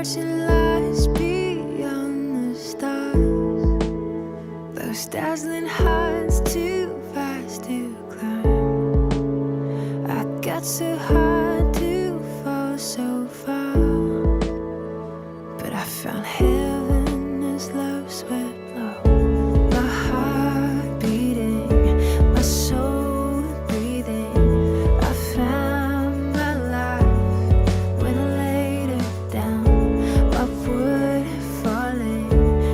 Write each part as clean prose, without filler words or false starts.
watching lies beyond the stars. Those dazzling heights too fast to climb. I got so hard to fall so far, but I found heaven as love swept low. My heart beating, my soul breathing. I found my life when I laid it down. Upward falling,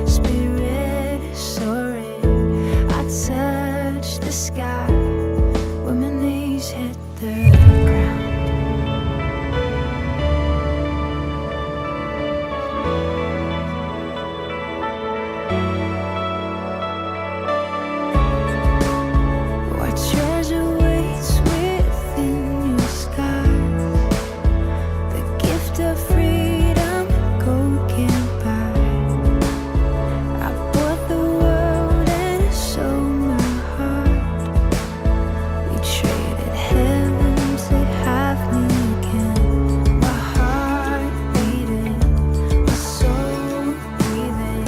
spirit soaring. I touched the sky when my knees hit the ground. What treasure waits within your skies? The gift of freedom gold can't buy. I bought the world and sold my heart. We traded heaven to have me again. My heart beating, my soul breathing.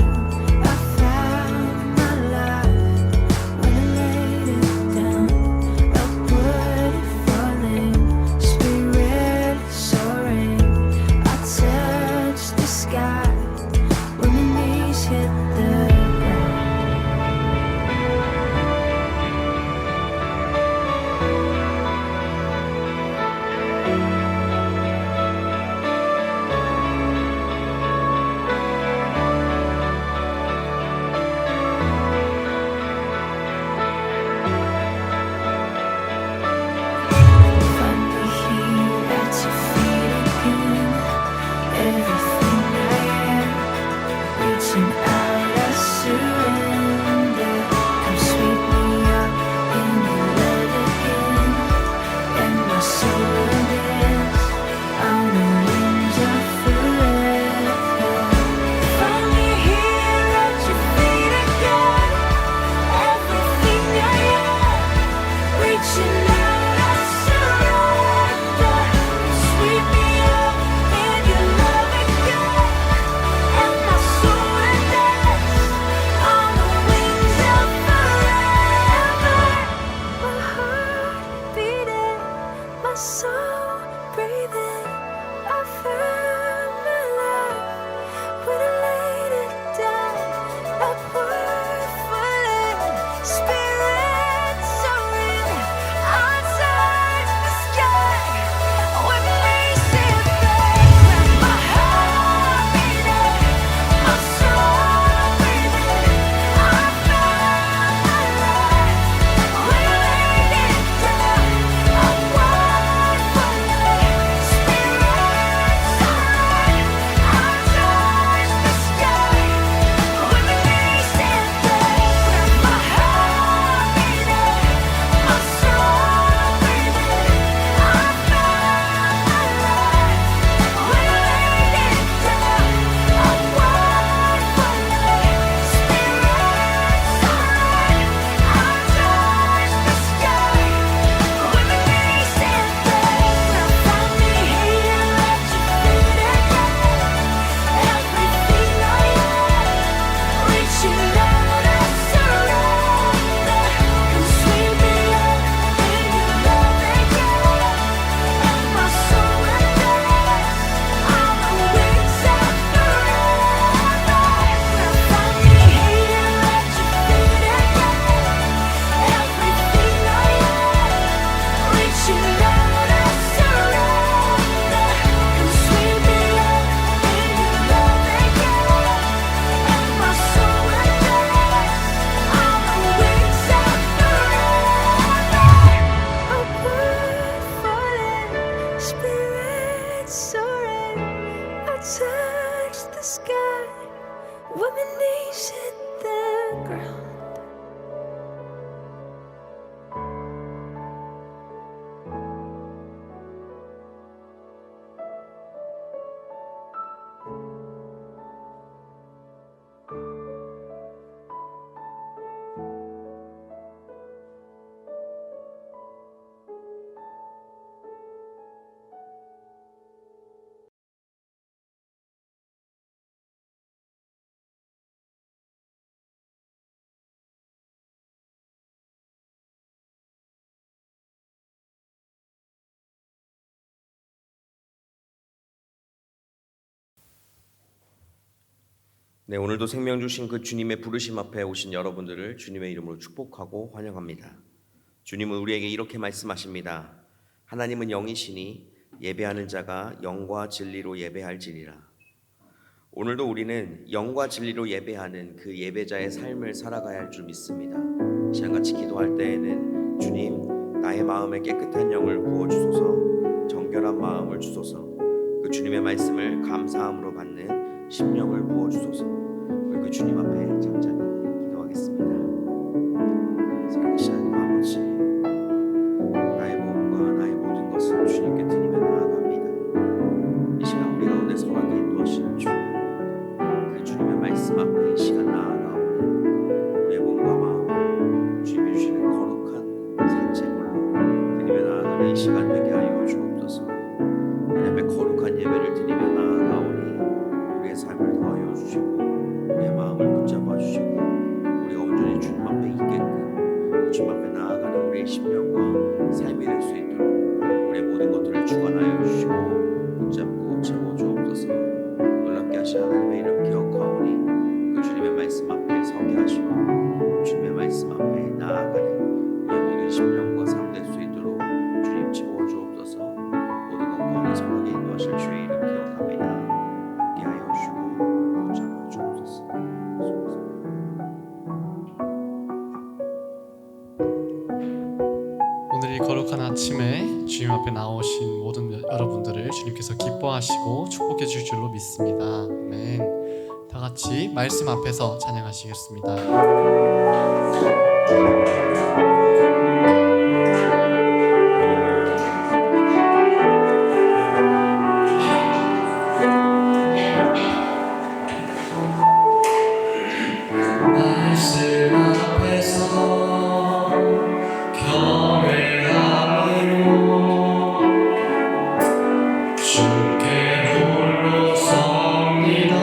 I found my life when I laid it down. Upward falling, spirit soaring. I touched the sky when my knees hit the ground. Finally here at your feet again. Everything I am, reaching out, I surrender. Come sweep me up in your love again, and my soul will dance on the wings of forever. Finally here at your feet again. Everything I am, reaching out, I surrender. Sweep me up in your love again, and my soul will dance on the wings of forever. My heart beating, my soul breathing. I found my life when I laid it down. Upward falling, spirit soaring. I touched the sky when my knees hit the ground. My heart beating, my soul breathing. I found my life when I laid it down. Upward 네, 오늘도 생명 주신 그 주님의 부르심 앞에 오신 여러분들을 주님의 이름으로 축복하고 환영합니다. 주님은 우리에게 이렇게 말씀하십니다. 하나님은 영이시니 예배하는 자가 영과 진리로 예배할지니라. 오늘도 우리는 영과 진리로 예배하는 그 예배자의 삶을 살아가야 할 줄 믿습니다. 시간같이 기도할 때에는 주님, 나의 마음에 깨끗한 영을 부어주소서, 정결한 마음을 주소서, 그 주님의 말씀을 감사함으로 받는 심령을 부어주소서. 우리 그 주님 앞에 잠잠히 기도하겠습니다. 살아계신 하나님 아버지, 나의 몸과 나의 모든 것을 주님께 드리며 나아갑니다. 이 시간 우리 가운데 서로에게 인도하시는 주님, 그 주님의 말씀 앞에 이 시간 나아가오니 우리의 몸과 마음을 주님이 주시는 거룩한 산책물로 드리며 나아가는 이 시간 되게 하여 주옵소서. 하나님 앞에 거룩한 예배를 드리며 나아가오니 우리의 삶을 더하여 주시고 우리의 마음을 붙잡아 주시고 우리가 온전히 주님 앞에 있게끔 주님 앞에 나아가는 우리의 심령과 삶이 될 수 있도록 우리의 모든 것들을 주관하여 주시고 붙잡고 채워 주옵소서. 놀랍게 하신 하나님의 이름 기억하오니 그 주님의 말씀 앞에 서게 하시고 주님의 말씀 앞에 나아가는 우리의 모든 심령과 삶 될 수 있도록 주님 채워 주옵소서. 모든 것 가운데 선하게 인도하실 주의 이름 기억합니다. 함께 하여 주시고 붙잡아 주옵소서. 오늘 이 거룩한 아침에 주님 앞에 나오신 모든 여러분들을 주님께서 기뻐하시고 축복해 주실 줄로 믿습니다. 아멘. 다 같이 말씀 앞에서 찬양하시겠습니다. 말씀 앞에서 경외함으로 주께 홀로 섭니다.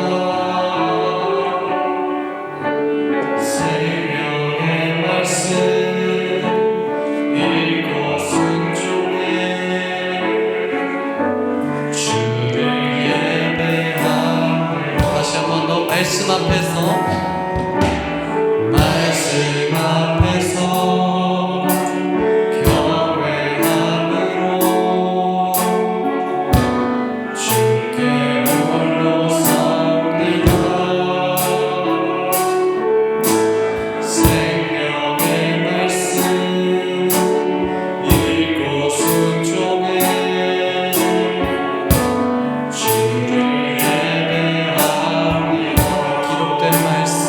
생명의 말씀 읽고 순종해 주를 예배함으로. 다시 한 번 더 말씀 앞에서 말씀 앞에서 경외함으로 주께 홀로 섭니다. 생명의 말씀 읽고 순종해 주를 예배합니다. 기록된 말씀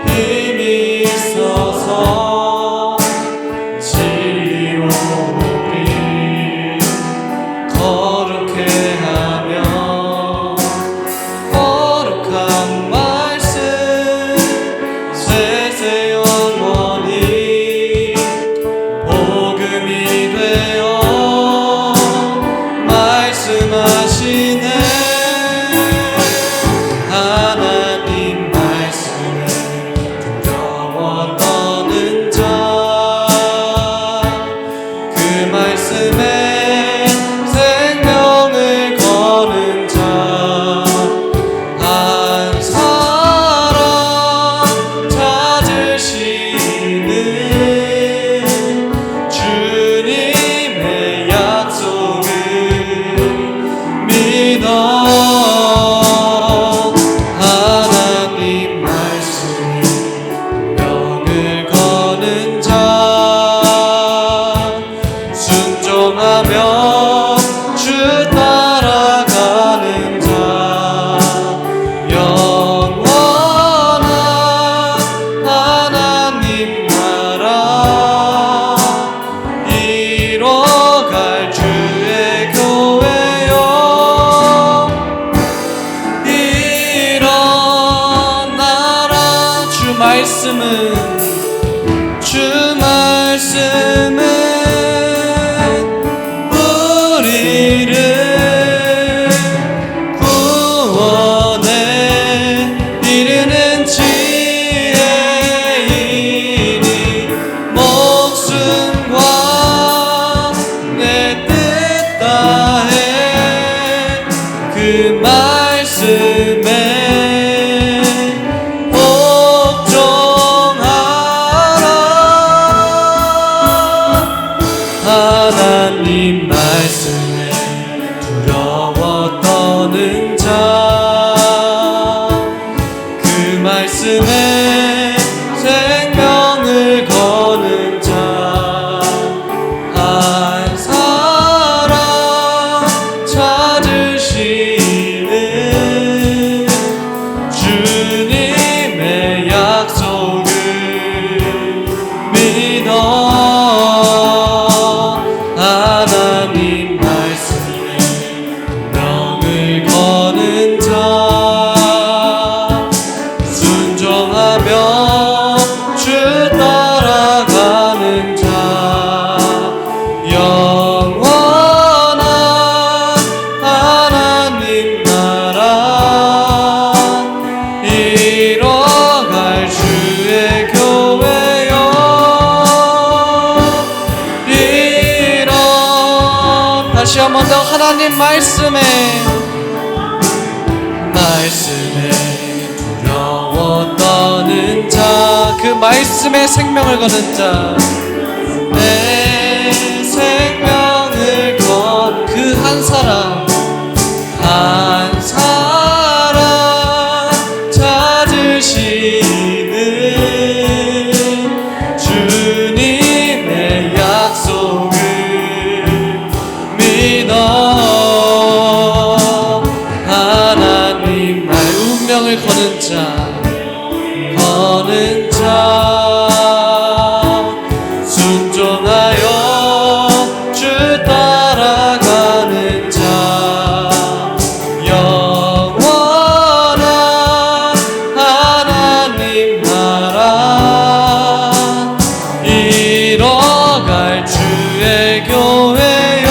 힘이 있어서 진리로 우리 거룩해 하며 거룩한 말씀 세세 영원히 복음이 되어 말씀하시네. 하나님 말씀을 두려워 떠는 자, 그 말씀에 생명을 거는 자, 한 사람 찾으시는 주님의 약속을 믿어. 하나님 말씀을 명을 거는 자, 순종하며 주 따라가는 자, 영원한 하나님 나라 이뤄갈 주의 교회요. 일어나라. 주 말씀은 우리를 구원해 이르는 지혜이니 목숨과 내 뜻 다해 생명을 거는 자 한 사람 찾으시는 주님의 약속을 믿어 하나님 말씀에 명을 거는 자 순종하며 주 따라가는 자 영원한 하나님 나라 이뤄갈 주의 교회여 다시 한 번 더 하나님 말씀에 두려워 떠는 자 그 말씀에 생명을 거는 자 내 생명을 건 그 한 사람 찾으시는 주님의 약속을 믿어 하나님 나의 운명을 거는 자 순종하여 주 따라가는 자 영원한 하나님 나라 이뤄갈 주의 교회여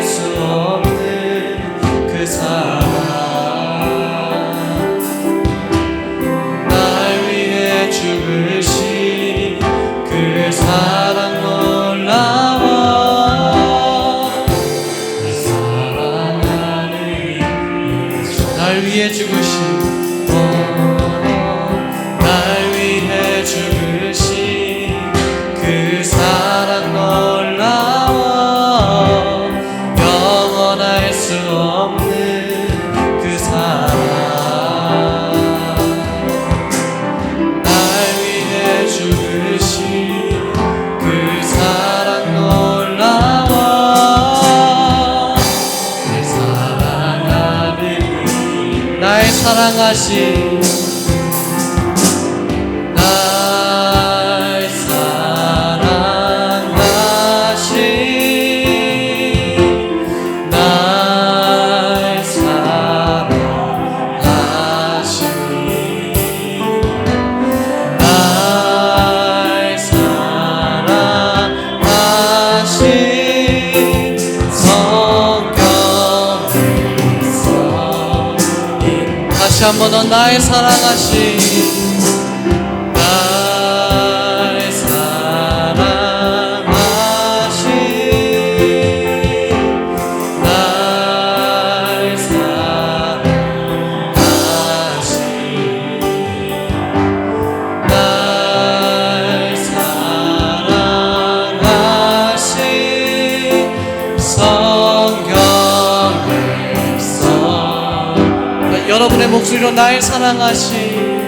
수 없는 그 사랑 날 위해 죽으신 그 사랑 놀라워 영원할 수 없는 그 사랑 날 위해 죽으신 그 사랑 놀라워 날 사랑하신 날 사랑하신 날 사랑하신 날 사랑하신 성경에 다시 한 번 더 날 사랑하신 날 사랑하신 날 사랑하신 날 사랑하신 성경에서 여러분의 목소리로 날 사랑하신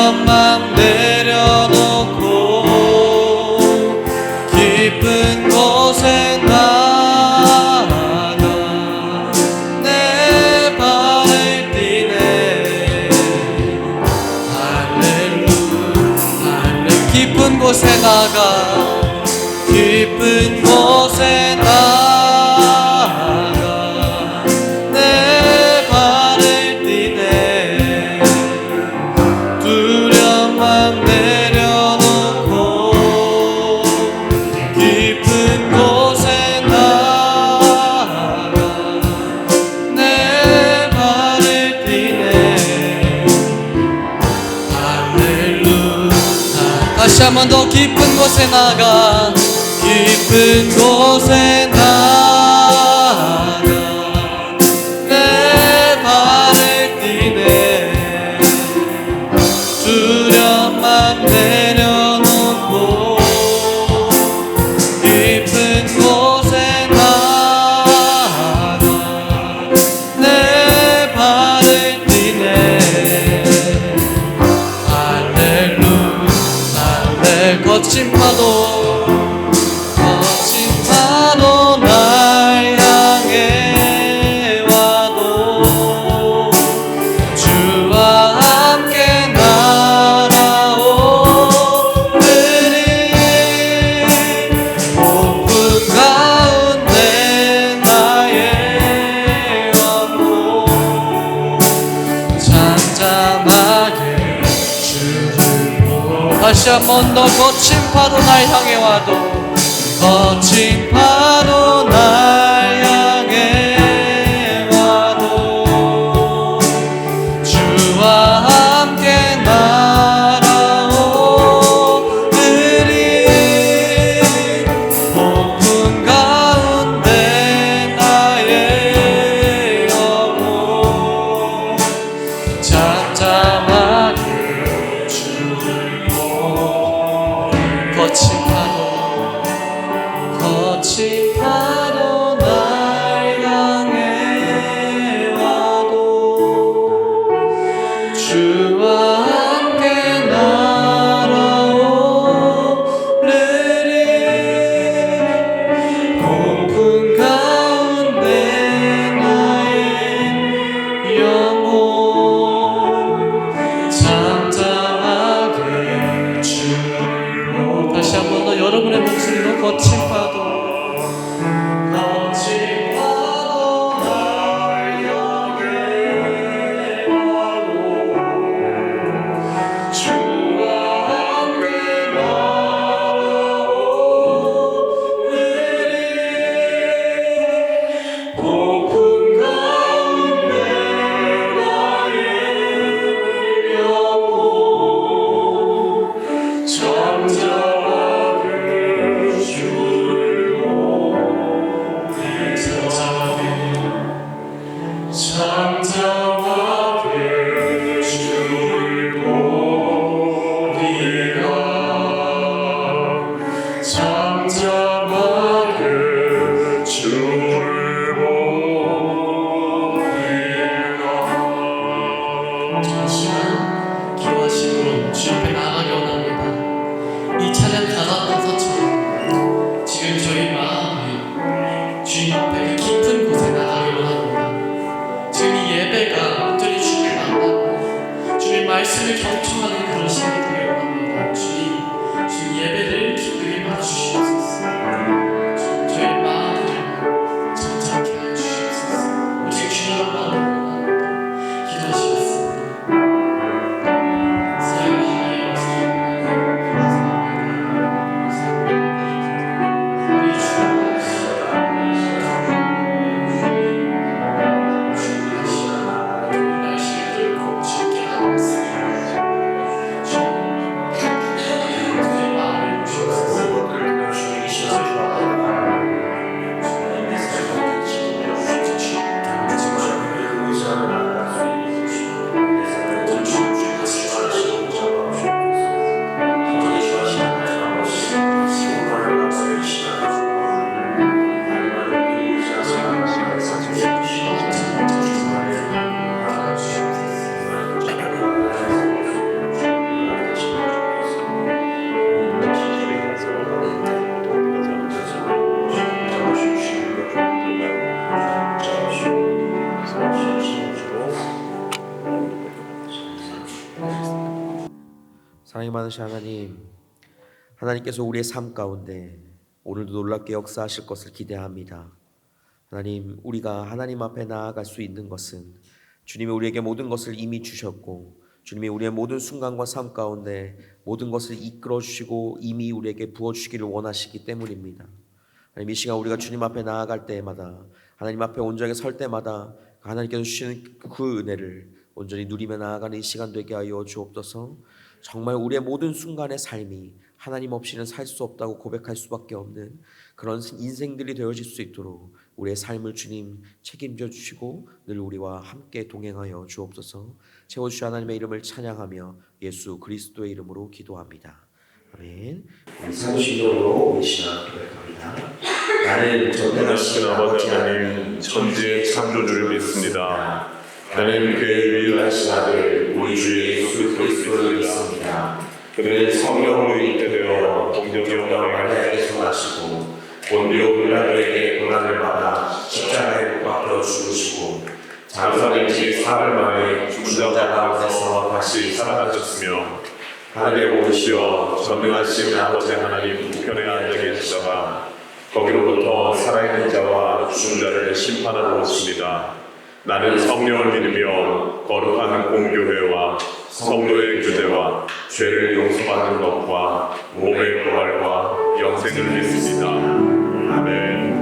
두려움만 내려놓고 깊은 곳에 나아가 내 발을 뛰네. 할렐루야. 깊은 곳에 나가 깊은 곳에 나아가 내 발을 뛰네. 두려움만 내려놓고 깊은 곳에 나아가 내 발을 뛰네. 할렐루야. 다시 한 번 더 깊은 곳에 나가 깊은 곳에 나아가 내 발을 뛰네. 두려움만 내려놓고 깊은 곳에 나아가 내 발을 뛰네. 할렐루야. 할렐 거친 파도 날 향해 와도 주와 함께 날아오르리. 폭풍 가운데 나의 영혼 잠잠하게 주를 보고. 다시 한 번 더 거친 파도 날 향해 와도 거친 파도 날 향해 와도 주와 함께 날아오르리. 폭풍 가운데 나의 영혼 잠잠하게 주를 보고. 거친 파도 사랑이 많으신 하나님, 하나님께서 우리의 삶 가운데 오늘도 놀랍게 역사하실 것을 기대합니다. 하나님, 우리가 하나님 앞에 나아갈 수 있는 것은 주님이 우리에게 모든 것을 이미 주셨고, 주님이 우리의 모든 순간과 삶 가운데 모든 것을 이끌어 주시고 이미 우리에게 부어주시기를 원하시기 때문입니다. 하나님, 이 시간 우리가 주님 앞에 나아갈 때마다, 하나님 앞에 온전하게 설 때마다 하나님께서 주시는 그 은혜를 온전히 누리며 나아가는 이 시간 되게 하여 주옵소서. 정말 우리의 모든 순간의 삶이 하나님 없이는 살 수 없다고 고백할 수밖에 없는 그런 인생들이 되어질 수 있도록 우리의 삶을 주님 책임져 주시고 늘 우리와 함께 동행하여 주옵소서. 채워주시 하나님의 이름을 찬양하며 예수 그리스도의 이름으로 기도합니다. 아멘. 사도신경으로 우리 신앙 고백합니다. 나는 전능하신 아버지 하나님 천지의 창조주를 믿습니다. 나는 그의 유일하신 아들 우리 주 예수 그리스도를 믿습니다. 그는 성령으로 잉태되어 동정녀와 마리아에게 성하시고 본디오 빌라도에게 고난을 받아 십자가에 못 박혀 죽으시고 장사된 지 사흘 만에 죽은 자 가운데서 다시 살아나셨으며 하늘에 오르시어 전능하신 아버지 하나님 우편에 앉아 계시다가 거기로부터 살아있는 자와 죽은 자를 심판하러 오십니다. 나는 성령을 믿으며 거룩한 공교회와 성도의 교제와 죄를 용서받는 것과 몸의 부활과 영생을 믿습니다. 아멘.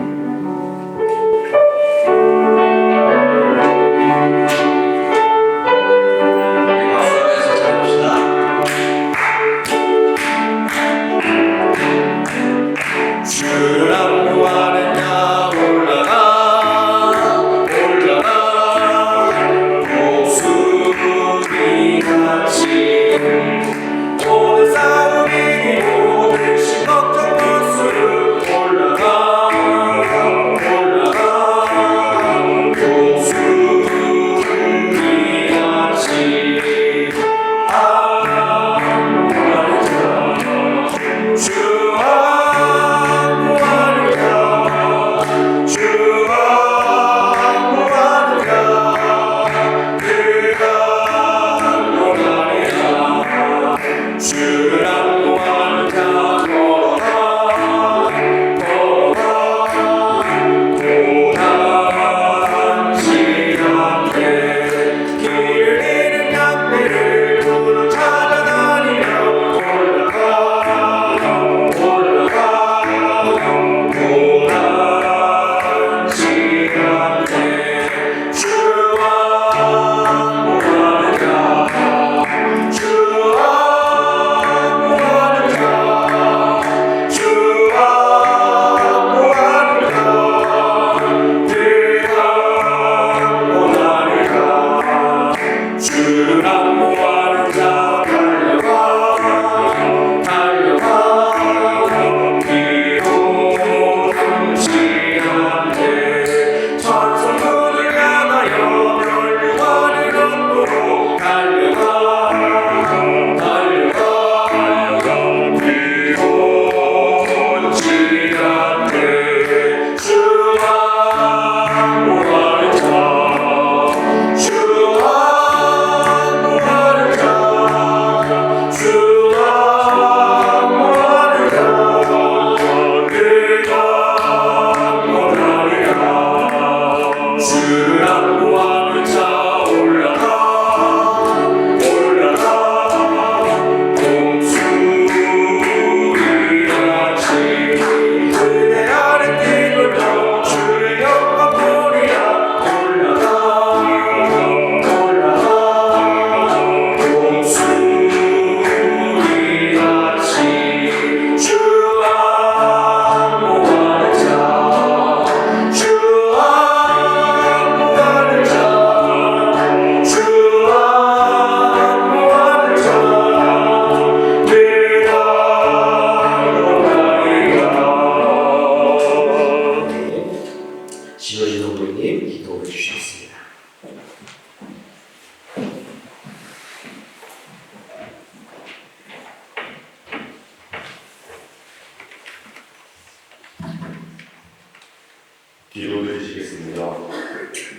기도드리시겠습니다.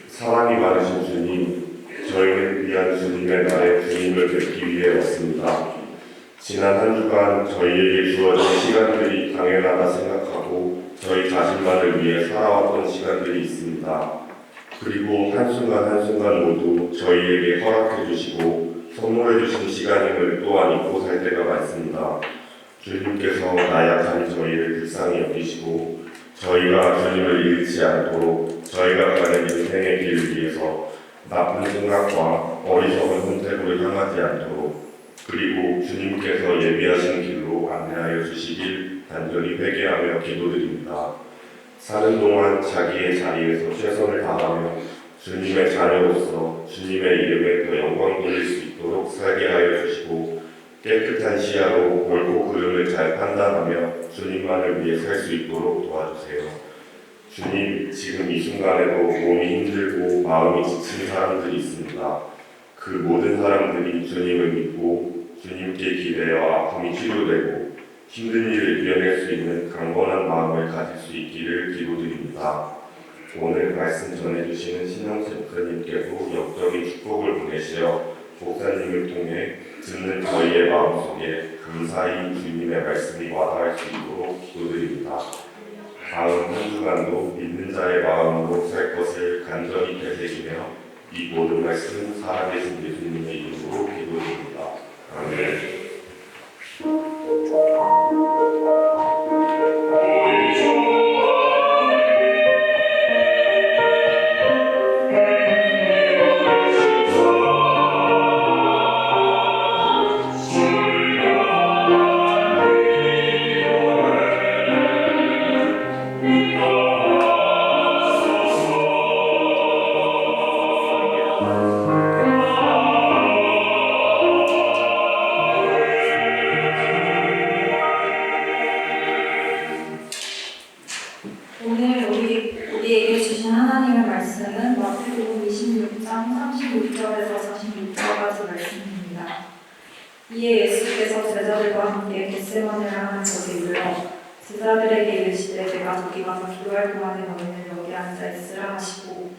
사랑이 많으신 주님, 저희는 귀한 주님의 날에 주님을 뵙기 위해 왔습니다. 지난 한 주간 저희에게 주어진 시간들이 당연하다 생각하고 저희 자신만을 위해 살아왔던 시간들이 있습니다. 그리고 한순간 한순간 모두 저희에게 허락해 주시고 선물해 주신 시간임을 또한 잊고 살 때가 많습니다. 주님께서 나약한 저희를 불쌍히 여기시고 저희가 주님을 잃지 않도록 저희가 가는 인생의 길을 위해서 나쁜 생각과 어리석은 선택으로 향하지 않도록 그리고 주님께서 예비하신 길로 안내하여 주시길 간절히 회개하며 기도드립니다. 사는 동안 자기의 자리에서 최선을 다하며 주님의 자녀로서 주님의 이름에 더 영광 돌릴 수 있도록 살게 하여 주시고 깨끗한 시야로 옳고 그름을 잘 판단하며 주님만을 위해 살 수 있도록 도와주세요. 주님, 지금 이 순간에도 몸이 힘들고 마음이 지친 사람들이 있습니다. 그 모든 사람들이 주님을 믿고 주님께 기대어 아픔이 치료되고 힘든 일을 이겨낼 수 있는 강건한 마음을 가질 수 있기를 기도드립니다. 오늘 말씀 전해주시는 신영수 목사님께도 영적인 축복을 보내시어 목사님을 통해 듣는 저희의 마음속에 감사히 주님의 말씀이 와닿을 수 있도록 기도드립니다. 다음 한 주간도 믿는 자의 마음으로 살 것을 간절히 되새기며 이 모든 말씀 살아계신 예수님의 이름으로 기도드립니다. 아멘. 오늘 우리에게 주신 하나님의 말씀은 마태복음 26장 35절에서 46절까지 말씀입니다. 이에 예수께서 제자들과 함께 겟세마네를 하는 곳에 이르러 제자들에게 이르시되 내가 저기 가서 기도할 동안에 너희는 여기 앉아 있으라 하시고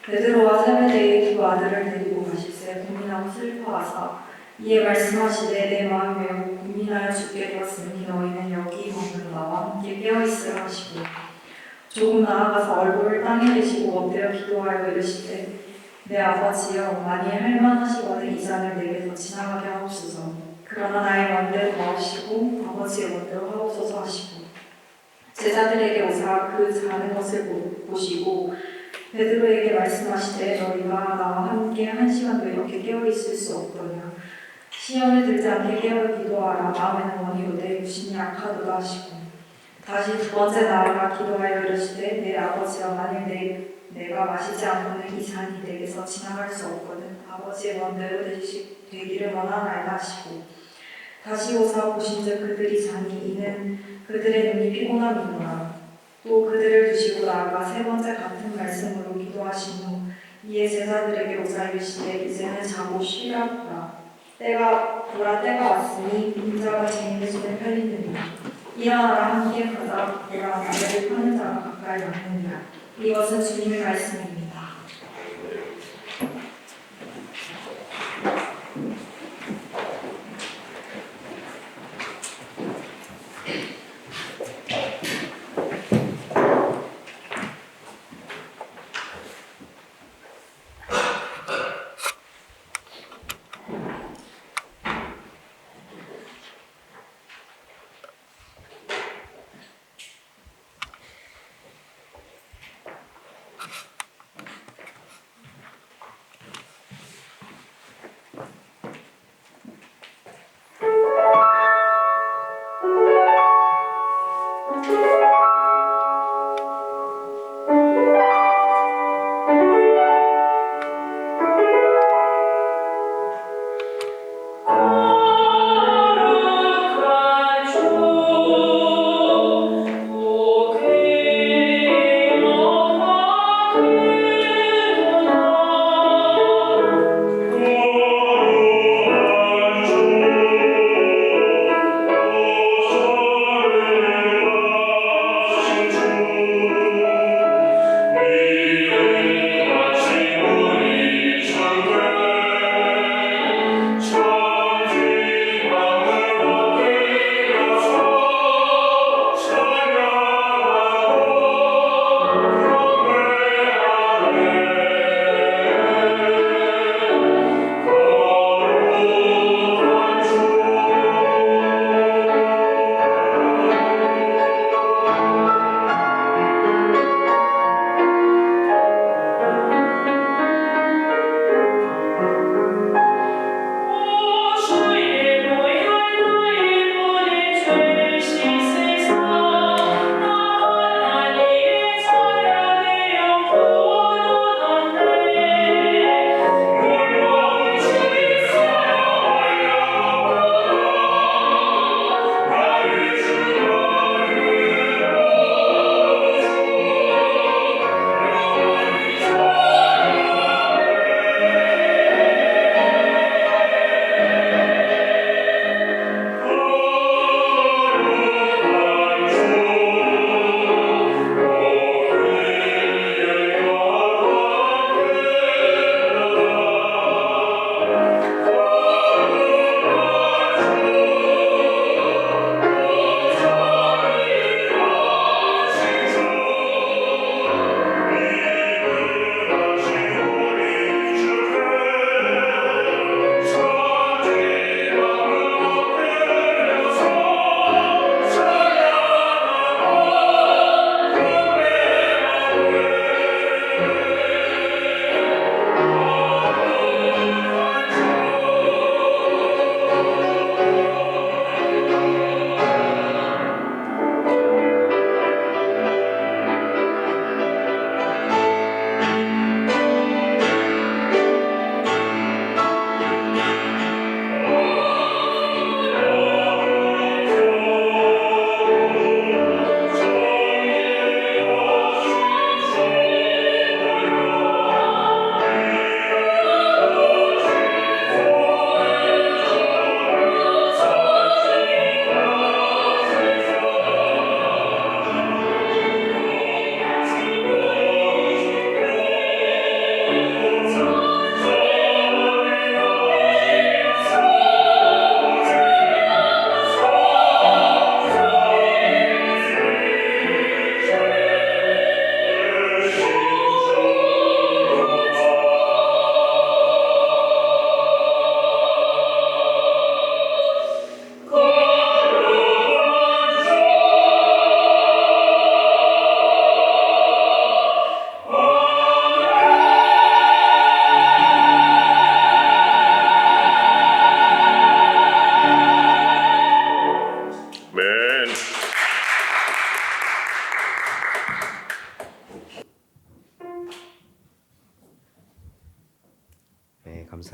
베드로와 세베대의 두 아들을 데리고 가실새 고민하고 슬퍼하사 이에 말씀하시되 내 마음이 매우 고민하여 죽게 되었으니 너희는 여기 머무르 나와 함께 깨어있으라 하시고 조금 나아가서 얼굴을 땅에 대시고 엎드려 기도하여 이르시되 내 아버지여 만일 할만하시거든 이 잔을 내게서 지나가게 하옵소서. 그러나 나의 원대로 마옵시고 아버지의 원대로 하옵소서 하시고 제자들에게 오사 그 자는 것을 보시고 베드로에게 말씀하시되 너희가 나와 함께 한 시간도 이렇게 깨어있을 수 없더냐. 시험에 들지 않게 깨어 기도하라. 마음에는 원이로되 육신이 약하도다 하시고 다시 두 번째 나아가 기도하여 이르시되 내 아버지여 만일 내가 마시지 않고는 이 잔이 내게서 지나갈 수 없거든 아버지의 원대로 되기를 원하나이다 하시고 다시 오사 보신즉 그들이 자니 이는 그들의 눈이 피곤함이구나. 또 그들을 두시고 나아가 세 번째 같은 말씀으로 기도하신 후 이에 제자들에게 오사 이르시되 이제는 자고 쉬라 보라. 때가 왔으니 인자가 재림의 손에 편리느니라. 일어나라 함께 가자. 보라 나를 파는 자가 가까이 왔느니라. 이것은 주님의 말씀입니다.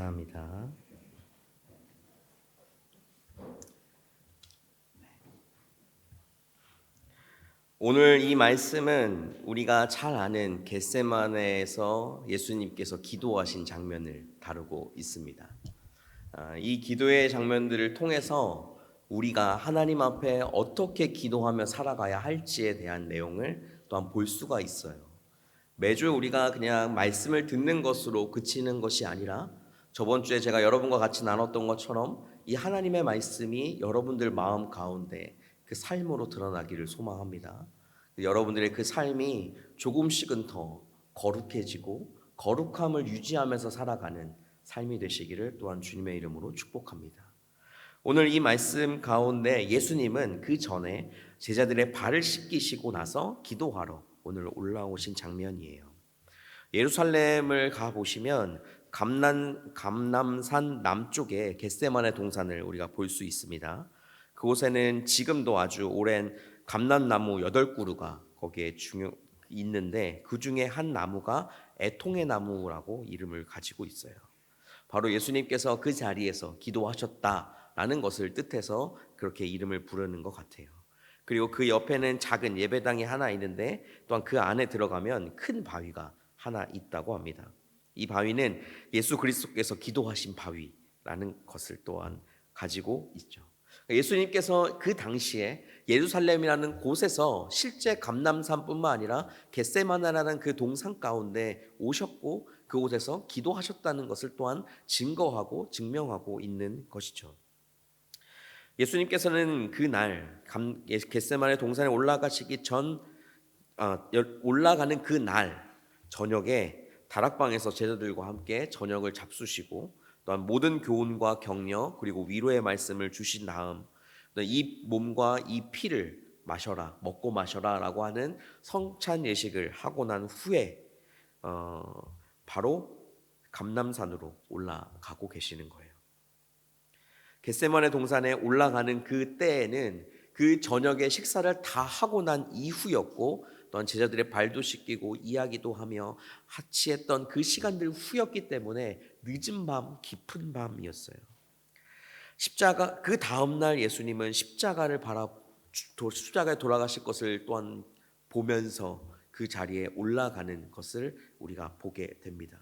감사합니다. 오늘 이 말씀은 우리가 잘 아는 겟세마네에서 예수님께서 기도하신 장면을 다루고 있습니다. 이 기도의 장면들을 통해서 우리가 하나님 앞에 어떻게 기도하며 살아가야 할지에 대한 내용을 또한 볼 수가 있어요. 매주 우리가 그냥 말씀을 듣는 것으로 그치는 것이 아니라 저번 주에 제가 여러분과 같이 나눴던 것처럼 이 하나님의 말씀이 여러분들 마음 가운데 그 삶으로 드러나기를 소망합니다. 여러분들의 그 삶이 조금씩은 더 거룩해지고 거룩함을 유지하면서 살아가는 삶이 되시기를 또한 주님의 이름으로 축복합니다. 오늘 이 말씀 가운데 예수님은 그 전에 제자들의 발을 씻기시고 나서 기도하러 오늘 올라오신 장면이에요. 예루살렘을 가보시면 감람산 남쪽에 겟세마네 동산을 우리가 볼 수 있습니다. 그곳에는 지금도 아주 오랜 감람나무 8그루가 거기에 있는데 그 중에 한 나무가 애통의 나무라고 이름을 가지고 있어요. 바로 예수님께서 그 자리에서 기도하셨다라는 것을 뜻해서 그렇게 이름을 부르는 것 같아요. 그리고 그 옆에는 작은 예배당이 하나 있는데 또한 그 안에 들어가면 큰 바위가 하나 있다고 합니다. 이 바위는 예수 그리스도께서 기도하신 바위라는 것을 또한 가지고 있죠. 예수님께서 그 당시에 예루살렘이라는 곳에서 실제 감람산뿐만 아니라 겟세마네라는 그 동산 가운데 오셨고 그곳에서 기도하셨다는 것을 또한 증거하고 증명하고 있는 것이죠. 예수님께서는 그날 겟세마네 동산에 올라가시기 전 올라가는 그 날 저녁에 다락방에서 제자들과 함께 저녁을 잡수시고 또한 모든 교훈과 격려 그리고 위로의 말씀을 주신 다음 이 몸과 이 피를 마셔라 먹고 마셔라라고 하는 성찬 예식을 하고 난 후에 바로 감람산으로 올라가고 계시는 거예요. 겟세마네 동산에 올라가는 그 때에는 그 저녁에 식사를 다 하고 난 이후였고 또한 제자들의 발도 씻기고 이야기도 하며 합치했던 그 시간들 후였기 때문에 늦은 밤 깊은 밤이었어요. 십자가 그 다음 날 예수님은 십자가에 돌아가실 것을 또한 보면서 그 자리에 올라가는 것을 우리가 보게 됩니다.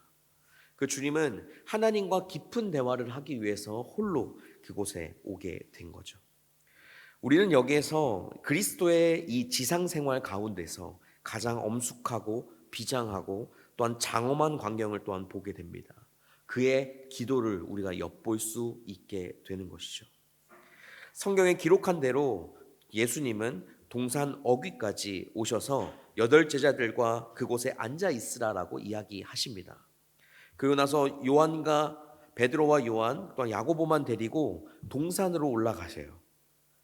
그 주님은 하나님과 깊은 대화를 하기 위해서 홀로 그곳에 오게 된 거죠. 우리는 여기에서 그리스도의 이 지상 생활 가운데서 가장 엄숙하고 비장하고 또한 장엄한 광경을 또한 보게 됩니다. 그의 기도를 우리가 엿볼 수 있게 되는 것이죠. 성경에 기록한 대로 예수님은 동산 어귀까지 오셔서 8제자들과 그곳에 앉아 있으라라고 이야기하십니다. 그리고 나서 베드로와 요한 또한 야고보만 데리고 동산으로 올라가세요.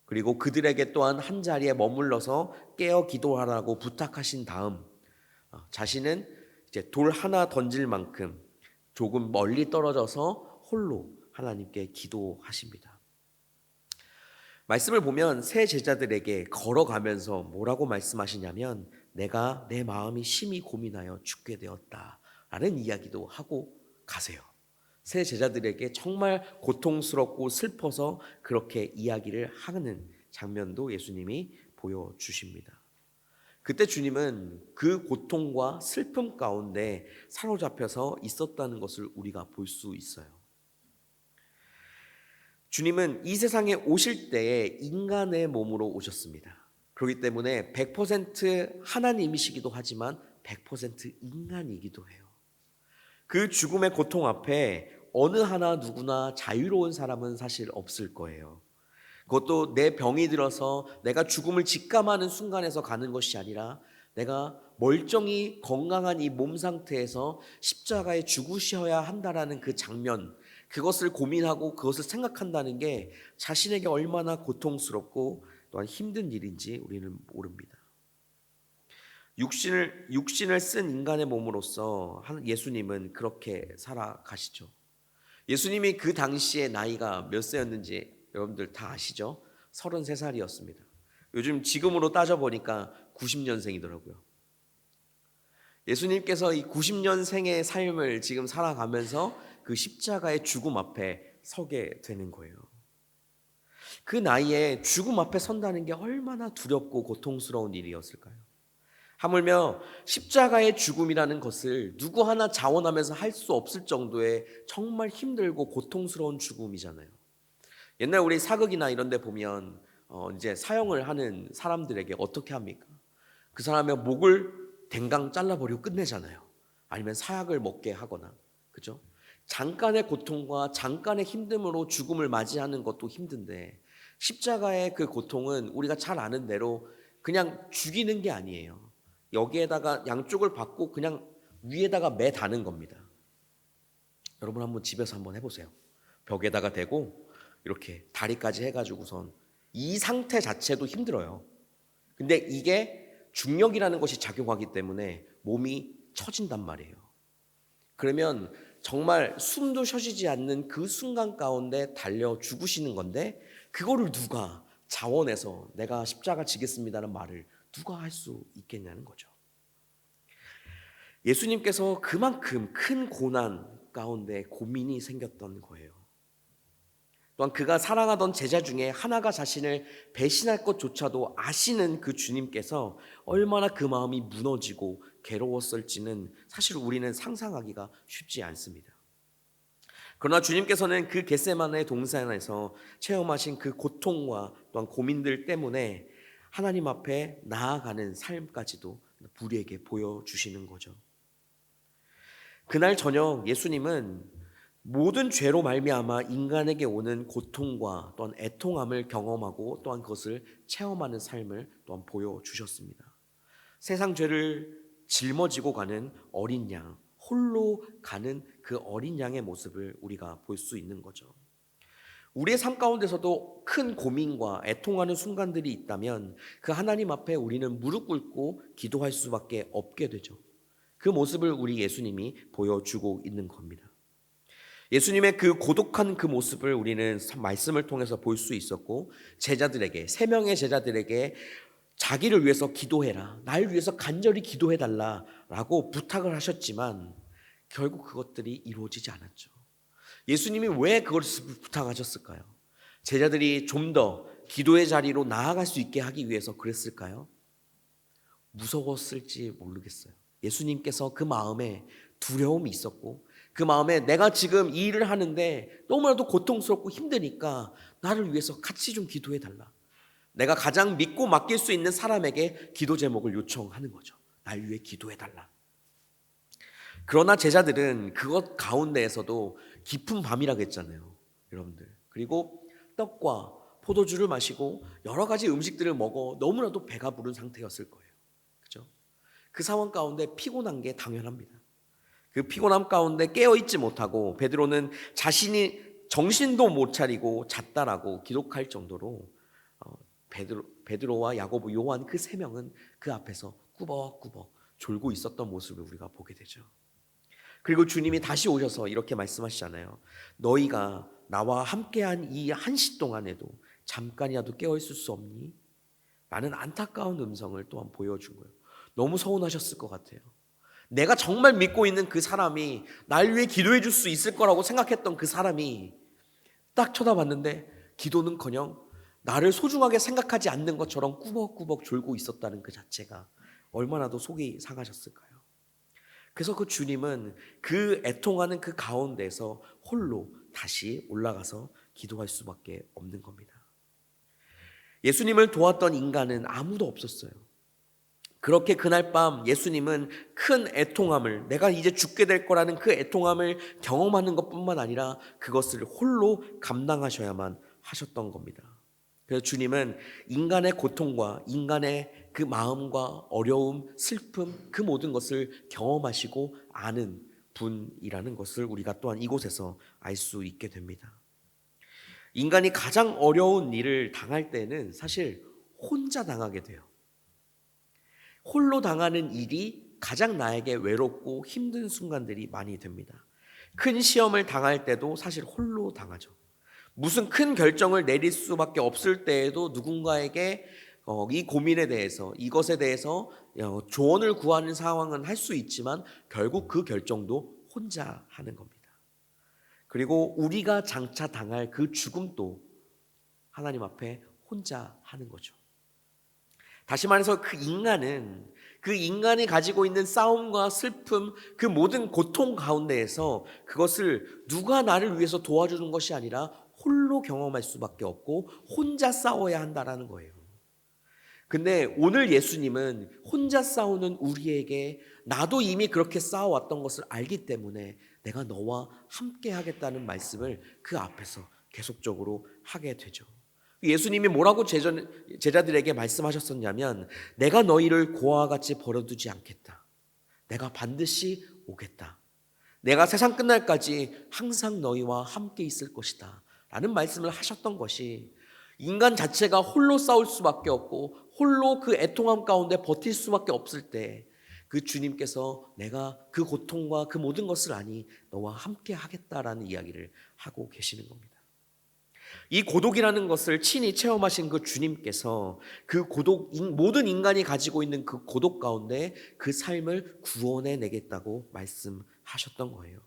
그리고 그들에게 또한 한 자리에 머물러서 깨어 기도하라고 부탁하신 다음 자신은 이제 돌 하나 던질 만큼 조금 멀리 떨어져서 홀로 하나님께 기도하십니다. 말씀을 보면 세 제자들에게 걸어가면서 뭐라고 말씀하시냐면 내가 내 마음이 심히 고민하여 죽게 되었다라는 이야기도 하고 가세요. 세 제자들에게 정말 고통스럽고 슬퍼서 그렇게 이야기를 하는 장면도 예수님이 보여주십니다. 그때 주님은 그 고통과 슬픔 가운데 사로잡혀서 있었다는 것을 우리가 볼 수 있어요. 주님은 이 세상에 오실 때에 인간의 몸으로 오셨습니다. 그렇기 때문에 100% 하나님이시기도 하지만 100% 인간이기도 해요. 그 죽음의 고통 앞에 어느 하나 누구나 자유로운 사람은 사실 없을 거예요. 그것도 내 병이 들어서 내가 죽음을 직감하는 순간에서 가는 것이 아니라 내가 멀쩡히 건강한 이 몸 상태에서 십자가에 죽으셔야 한다라는 그 장면, 그것을 고민하고 그것을 생각한다는 게 자신에게 얼마나 고통스럽고 또한 힘든 일인지 우리는 모릅니다. 육신을 쓴 인간의 몸으로서 예수님은 그렇게 살아가시죠. 예수님이 그 당시에 나이가 몇 세였는지 여러분들 다 아시죠? 33살이었습니다. 요즘 지금으로 따져보니까 90년생이더라고요. 예수님께서 이 90년생의 삶을 지금 살아가면서 그 십자가의 죽음 앞에 서게 되는 거예요. 그 나이에 죽음 앞에 선다는 게 얼마나 두렵고 고통스러운 일이었을까요? 하물며 십자가의 죽음이라는 것을 누구 하나 자원하면서 할 수 없을 정도의 정말 힘들고 고통스러운 죽음이잖아요. 옛날 우리 사극이나 이런 데 보면 이제 사형을 하는 사람들에게 어떻게 합니까? 그 사람의 목을 댕강 잘라버리고 끝내잖아요. 아니면 사약을 먹게 하거나, 그죠? 잠깐의 고통과 잠깐의 힘듦으로 죽음을 맞이하는 것도 힘든데, 십자가의 그 고통은 우리가 잘 아는 대로 그냥 죽이는 게 아니에요. 여기에다가 양쪽을 받고 그냥 위에다가 매다는 겁니다. 여러분 한번 집에서 한번 해보세요. 벽에다가 대고 이렇게 다리까지 해가지고선 이 상태 자체도 힘들어요. 근데 이게 중력이라는 것이 작용하기 때문에 몸이 처진단 말이에요. 그러면 정말 숨도 쉬어지지 않는 그 순간 가운데 달려 죽으시는 건데, 그거를 누가 자원해서 내가 십자가 지겠습니다는 말을 누가 할 수 있겠냐는 거죠. 예수님께서 그만큼 큰 고난 가운데 고민이 생겼던 거예요. 또한 그가 사랑하던 제자 중에 하나가 자신을 배신할 것조차도 아시는 그 주님께서 얼마나 그 마음이 무너지고 괴로웠을지는 사실 우리는 상상하기가 쉽지 않습니다. 그러나 주님께서는 그 겟세마네 동산에서 체험하신 그 고통과 또한 고민들 때문에 하나님 앞에 나아가는 삶까지도 우리에게 보여주시는 거죠. 그날 저녁 예수님은 모든 죄로 말미암아 인간에게 오는 고통과 또한 애통함을 경험하고 또한 그것을 체험하는 삶을 또한 보여주셨습니다. 세상 죄를 짊어지고 가는 어린 양, 홀로 가는 그 어린 양의 모습을 우리가 볼 수 있는 거죠. 우리의 삶 가운데서도 큰 고민과 애통하는 순간들이 있다면 그 하나님 앞에 우리는 무릎 꿇고 기도할 수밖에 없게 되죠. 그 모습을 우리 예수님이 보여주고 있는 겁니다. 예수님의 그 고독한 그 모습을 우리는 말씀을 통해서 볼 수 있었고, 제자들에게, 3명의 제자들에게 자기를 위해서 기도해라, 날 위해서 간절히 기도해달라라고 부탁을 하셨지만 결국 그것들이 이루어지지 않았죠. 예수님이 왜 그것을 부탁하셨을까요? 제자들이 좀 더 기도의 자리로 나아갈 수 있게 하기 위해서 그랬을까요? 무서웠을지 모르겠어요. 예수님께서 그 마음에 두려움이 있었고, 그 마음에 내가 지금 이 일을 하는데 너무나도 고통스럽고 힘드니까 나를 위해서 같이 좀 기도해달라, 내가 가장 믿고 맡길 수 있는 사람에게 기도 제목을 요청하는 거죠. 날 위해 기도해달라. 그러나 제자들은 그것 가운데에서도 깊은 밤이라고 했잖아요, 여러분들. 그리고 떡과 포도주를 마시고 여러 가지 음식들을 먹어 너무나도 배가 부른 상태였을 거예요. 그죠? 그 상황 가운데 피곤한 게 당연합니다. 그 피곤함 가운데 깨어있지 못하고 베드로는 자신이 정신도 못 차리고 잤다라고 기록할 정도로 베드로와 야고보, 요한 그 3명은 그 앞에서 꾸벅꾸벅 졸고 있었던 모습을 우리가 보게 되죠. 그리고 주님이 다시 오셔서 이렇게 말씀하시잖아요. 너희가 나와 함께한 이 한시 동안에도 잠깐이라도 깨어있을 수 없니? 라는 안타까운 음성을 또한 보여준 거예요. 너무 서운하셨을 것 같아요. 내가 정말 믿고 있는 그 사람이, 날 위해 기도해 줄 수 있을 거라고 생각했던 그 사람이 딱 쳐다봤는데 기도는커녕 나를 소중하게 생각하지 않는 것처럼 꾸벅꾸벅 졸고 있었다는 그 자체가 얼마나 더 속이 상하셨을까요? 그래서 그 주님은 그 애통하는 그 가운데서 홀로 다시 올라가서 기도할 수밖에 없는 겁니다. 예수님을 도왔던 인간은 아무도 없었어요. 그렇게 그날 밤 예수님은 큰 애통함을, 내가 이제 죽게 될 거라는 그 애통함을 경험하는 것뿐만 아니라 그것을 홀로 감당하셔야만 하셨던 겁니다. 그래서 주님은 인간의 고통과 인간의 그 마음과 어려움, 슬픔, 그 모든 것을 경험하시고 아는 분이라는 것을 우리가 또한 이곳에서 알 수 있게 됩니다. 인간이 가장 어려운 일을 당할 때는 사실 혼자 당하게 돼요. 홀로 당하는 일이 가장 나에게 외롭고 힘든 순간들이 많이 됩니다. 큰 시험을 당할 때도 사실 홀로 당하죠. 무슨 큰 결정을 내릴 수밖에 없을 때에도 누군가에게 이 고민에 대해서, 이것에 대해서 조언을 구하는 상황은 할 수 있지만 결국 그 결정도 혼자 하는 겁니다. 그리고 우리가 장차 당할 그 죽음도 하나님 앞에 혼자 하는 거죠. 다시 말해서 그 인간이 가지고 있는 싸움과 슬픔, 그 모든 고통 가운데에서 그것을 누가 나를 위해서 도와주는 것이 아니라 홀로 경험할 수밖에 없고 혼자 싸워야 한다라는 거예요. 근데 오늘 예수님은 혼자 싸우는 우리에게 나도 이미 그렇게 싸워왔던 것을 알기 때문에 내가 너와 함께 하겠다는 말씀을 그 앞에서 계속적으로 하게 되죠. 예수님이 뭐라고 제자들에게 말씀하셨었냐면 내가 너희를 고아와 같이 버려두지 않겠다. 내가 반드시 오겠다. 내가 세상 끝날까지 항상 너희와 함께 있을 것이다 라는 말씀을 하셨던 것이 인간 자체가 홀로 싸울 수밖에 없고 홀로 그 애통함 가운데 버틸 수밖에 없을 때 그 주님께서 내가 그 고통과 그 모든 것을 아니 너와 함께 하겠다라는 이야기를 하고 계시는 겁니다. 이 고독이라는 것을 친히 체험하신 그 주님께서 그 고독, 모든 인간이 가지고 있는 그 고독 가운데 그 삶을 구원해 내겠다고 말씀하셨던 거예요.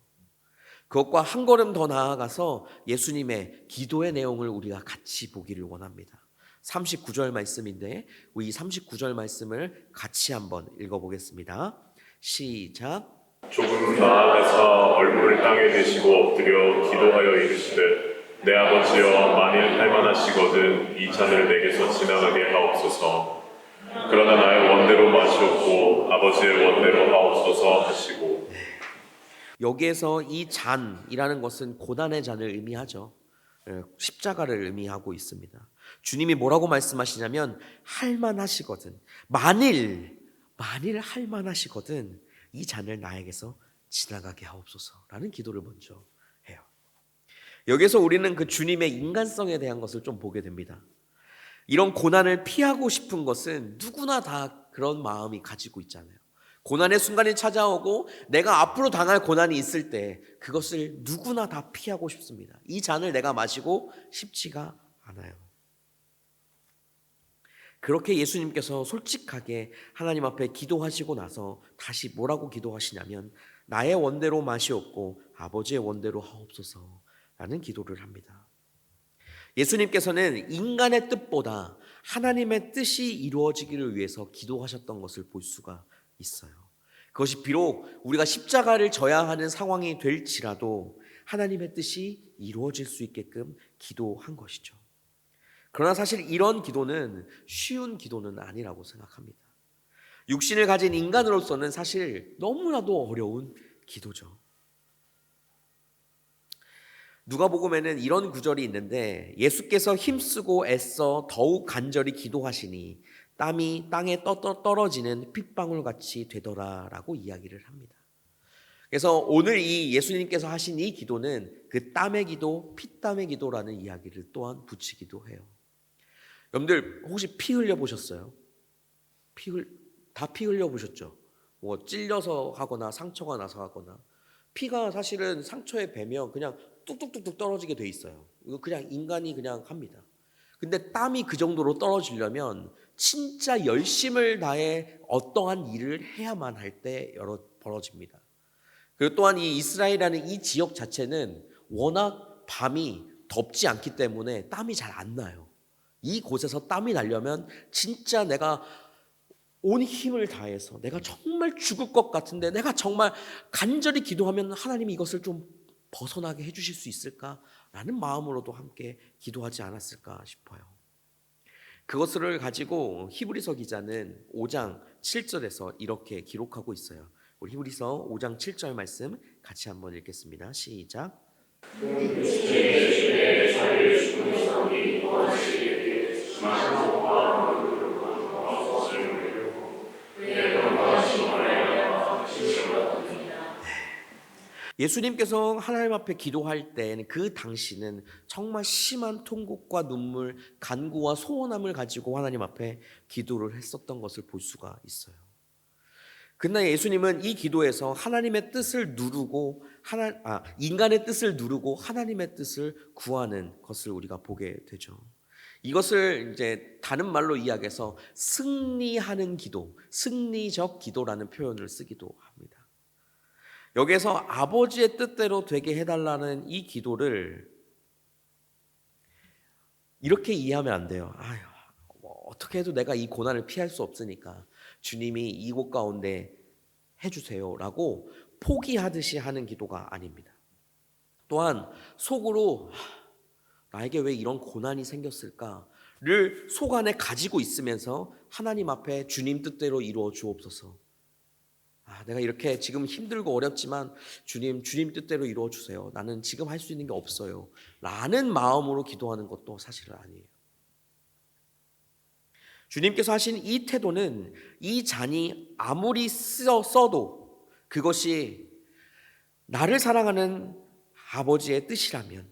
그것과 한 걸음 더 나아가서 예수님의 기도의 내용을 우리가 같이 보기를 원합니다. 39절 말씀인데 우리 39절 말씀을 같이 한번 읽어보겠습니다. 시작. 조금 나아가서 얼굴을 땅에 대시고 엎드려 기도하여 이르시되 내 아버지여 만일 할만하시거든 이 잔을 내게서 지나가게 하옵소서. 그러나 나의 원대로 마시옵고 아버지의 원대로 하옵소서 하시고. 여기에서 이 잔이라는 것은 고난의 잔을 의미하죠. 십자가를 의미하고 있습니다. 주님이 뭐라고 말씀하시냐면 할만하시거든, 만일 할만하시거든 이 잔을 나에게서 지나가게 하옵소서라는 기도를 먼저 해요. 여기서 우리는 그 주님의 인간성에 대한 것을 좀 보게 됩니다. 이런 고난을 피하고 싶은 것은 누구나 다 그런 마음이 가지고 있잖아요. 고난의 순간이 찾아오고 내가 앞으로 당할 고난이 있을 때 그것을 누구나 다 피하고 싶습니다. 이 잔을 내가 마시고 싶지가 않아요. 그렇게 예수님께서 솔직하게 하나님 앞에 기도하시고 나서 다시 뭐라고 기도하시냐면 나의 원대로 마시옵고 아버지의 원대로 하옵소서 라는 기도를 합니다. 예수님께서는 인간의 뜻보다 하나님의 뜻이 이루어지기를 위해서 기도하셨던 것을 볼 수가 있어요. 그것이 비록 우리가 십자가를 져야 하는 상황이 될지라도 하나님의 뜻이 이루어질 수 있게끔 기도한 것이죠. 그러나 사실 이런 기도는 쉬운 기도는 아니라고 생각합니다. 육신을 가진 인간으로서는 사실 너무나도 어려운 기도죠. 누가복음에는 이런 구절이 있는데 예수께서 힘쓰고 애써 더욱 간절히 기도하시니 땀이 땅에 떨어지는 핏방울같이 되더라라고 이야기를 합니다. 그래서 오늘 이 예수님께서 하신 이 기도는 그 땀의 기도, 피땀의 기도라는 이야기를 또한 붙이기도 해요. 여러분들 혹시 피 흘려 보셨어요? 피 흘려 보셨죠? 뭐 찔려서 하거나 상처가 나서 하거나 피가 사실은 상처에 배면 그냥 뚝뚝뚝뚝 떨어지게 돼 있어요. 이거 그냥 인간이 그냥 합니다. 근데 땀이 그 정도로 떨어지려면 진짜 열심을 다해 어떠한 일을 해야만 할 때 벌어집니다. 그리고 또한 이 이스라엘이라는 이 지역 자체는 워낙 밤이 덥지 않기 때문에 땀이 잘 안 나요. 이 곳에서 땀이 나려면 진짜 내가 온 힘을 다해서 내가 정말 죽을 것 같은데 내가 정말 간절히 기도하면 하나님이 이것을 좀 벗어나게 해주실 수 있을까라는 마음으로도 함께 기도하지 않았을까 싶어요. 그것을 가지고 히브리서 기자는 5장 7절에서 이렇게 기록하고 있어요. 우리 히브리서 5장 7절 말씀 같이 한번 읽겠습니다. 시작. 예수님께서 하나님 앞에 기도할 때는 그 당시는 정말 심한 통곡과 눈물, 간구와 소원함을 가지고 하나님 앞에 기도를 했었던 것을 볼 수가 있어요. 그러나 예수님은 이 기도에서 하나님의 뜻을 누르고 인간의 뜻을 누르고 하나님의 뜻을 구하는 것을 우리가 보게 되죠. 이것을 이제 다른 말로 이야기해서 승리하는 기도, 승리적 기도라는 표현을 쓰기도 합니다. 여기에서 아버지의 뜻대로 되게 해달라는 이 기도를 이렇게 이해하면 안 돼요. 아유, 어떻게 해도 내가 이 고난을 피할 수 없으니까 주님이 이곳 가운데 해주세요라고 포기하듯이 하는 기도가 아닙니다. 또한 속으로 나에게 왜 이런 고난이 생겼을까를 속 안에 가지고 있으면서 하나님 앞에 주님 뜻대로 이루어 주옵소서. 내가 이렇게 지금 힘들고 어렵지만 주님 뜻대로 이루어 주세요. 나는 지금 할 수 있는 게 없어요. 라는 마음으로 기도하는 것도 사실은 아니에요. 주님께서 하신 이 태도는 이 잔이 아무리 써도 그것이 나를 사랑하는 아버지의 뜻이라면,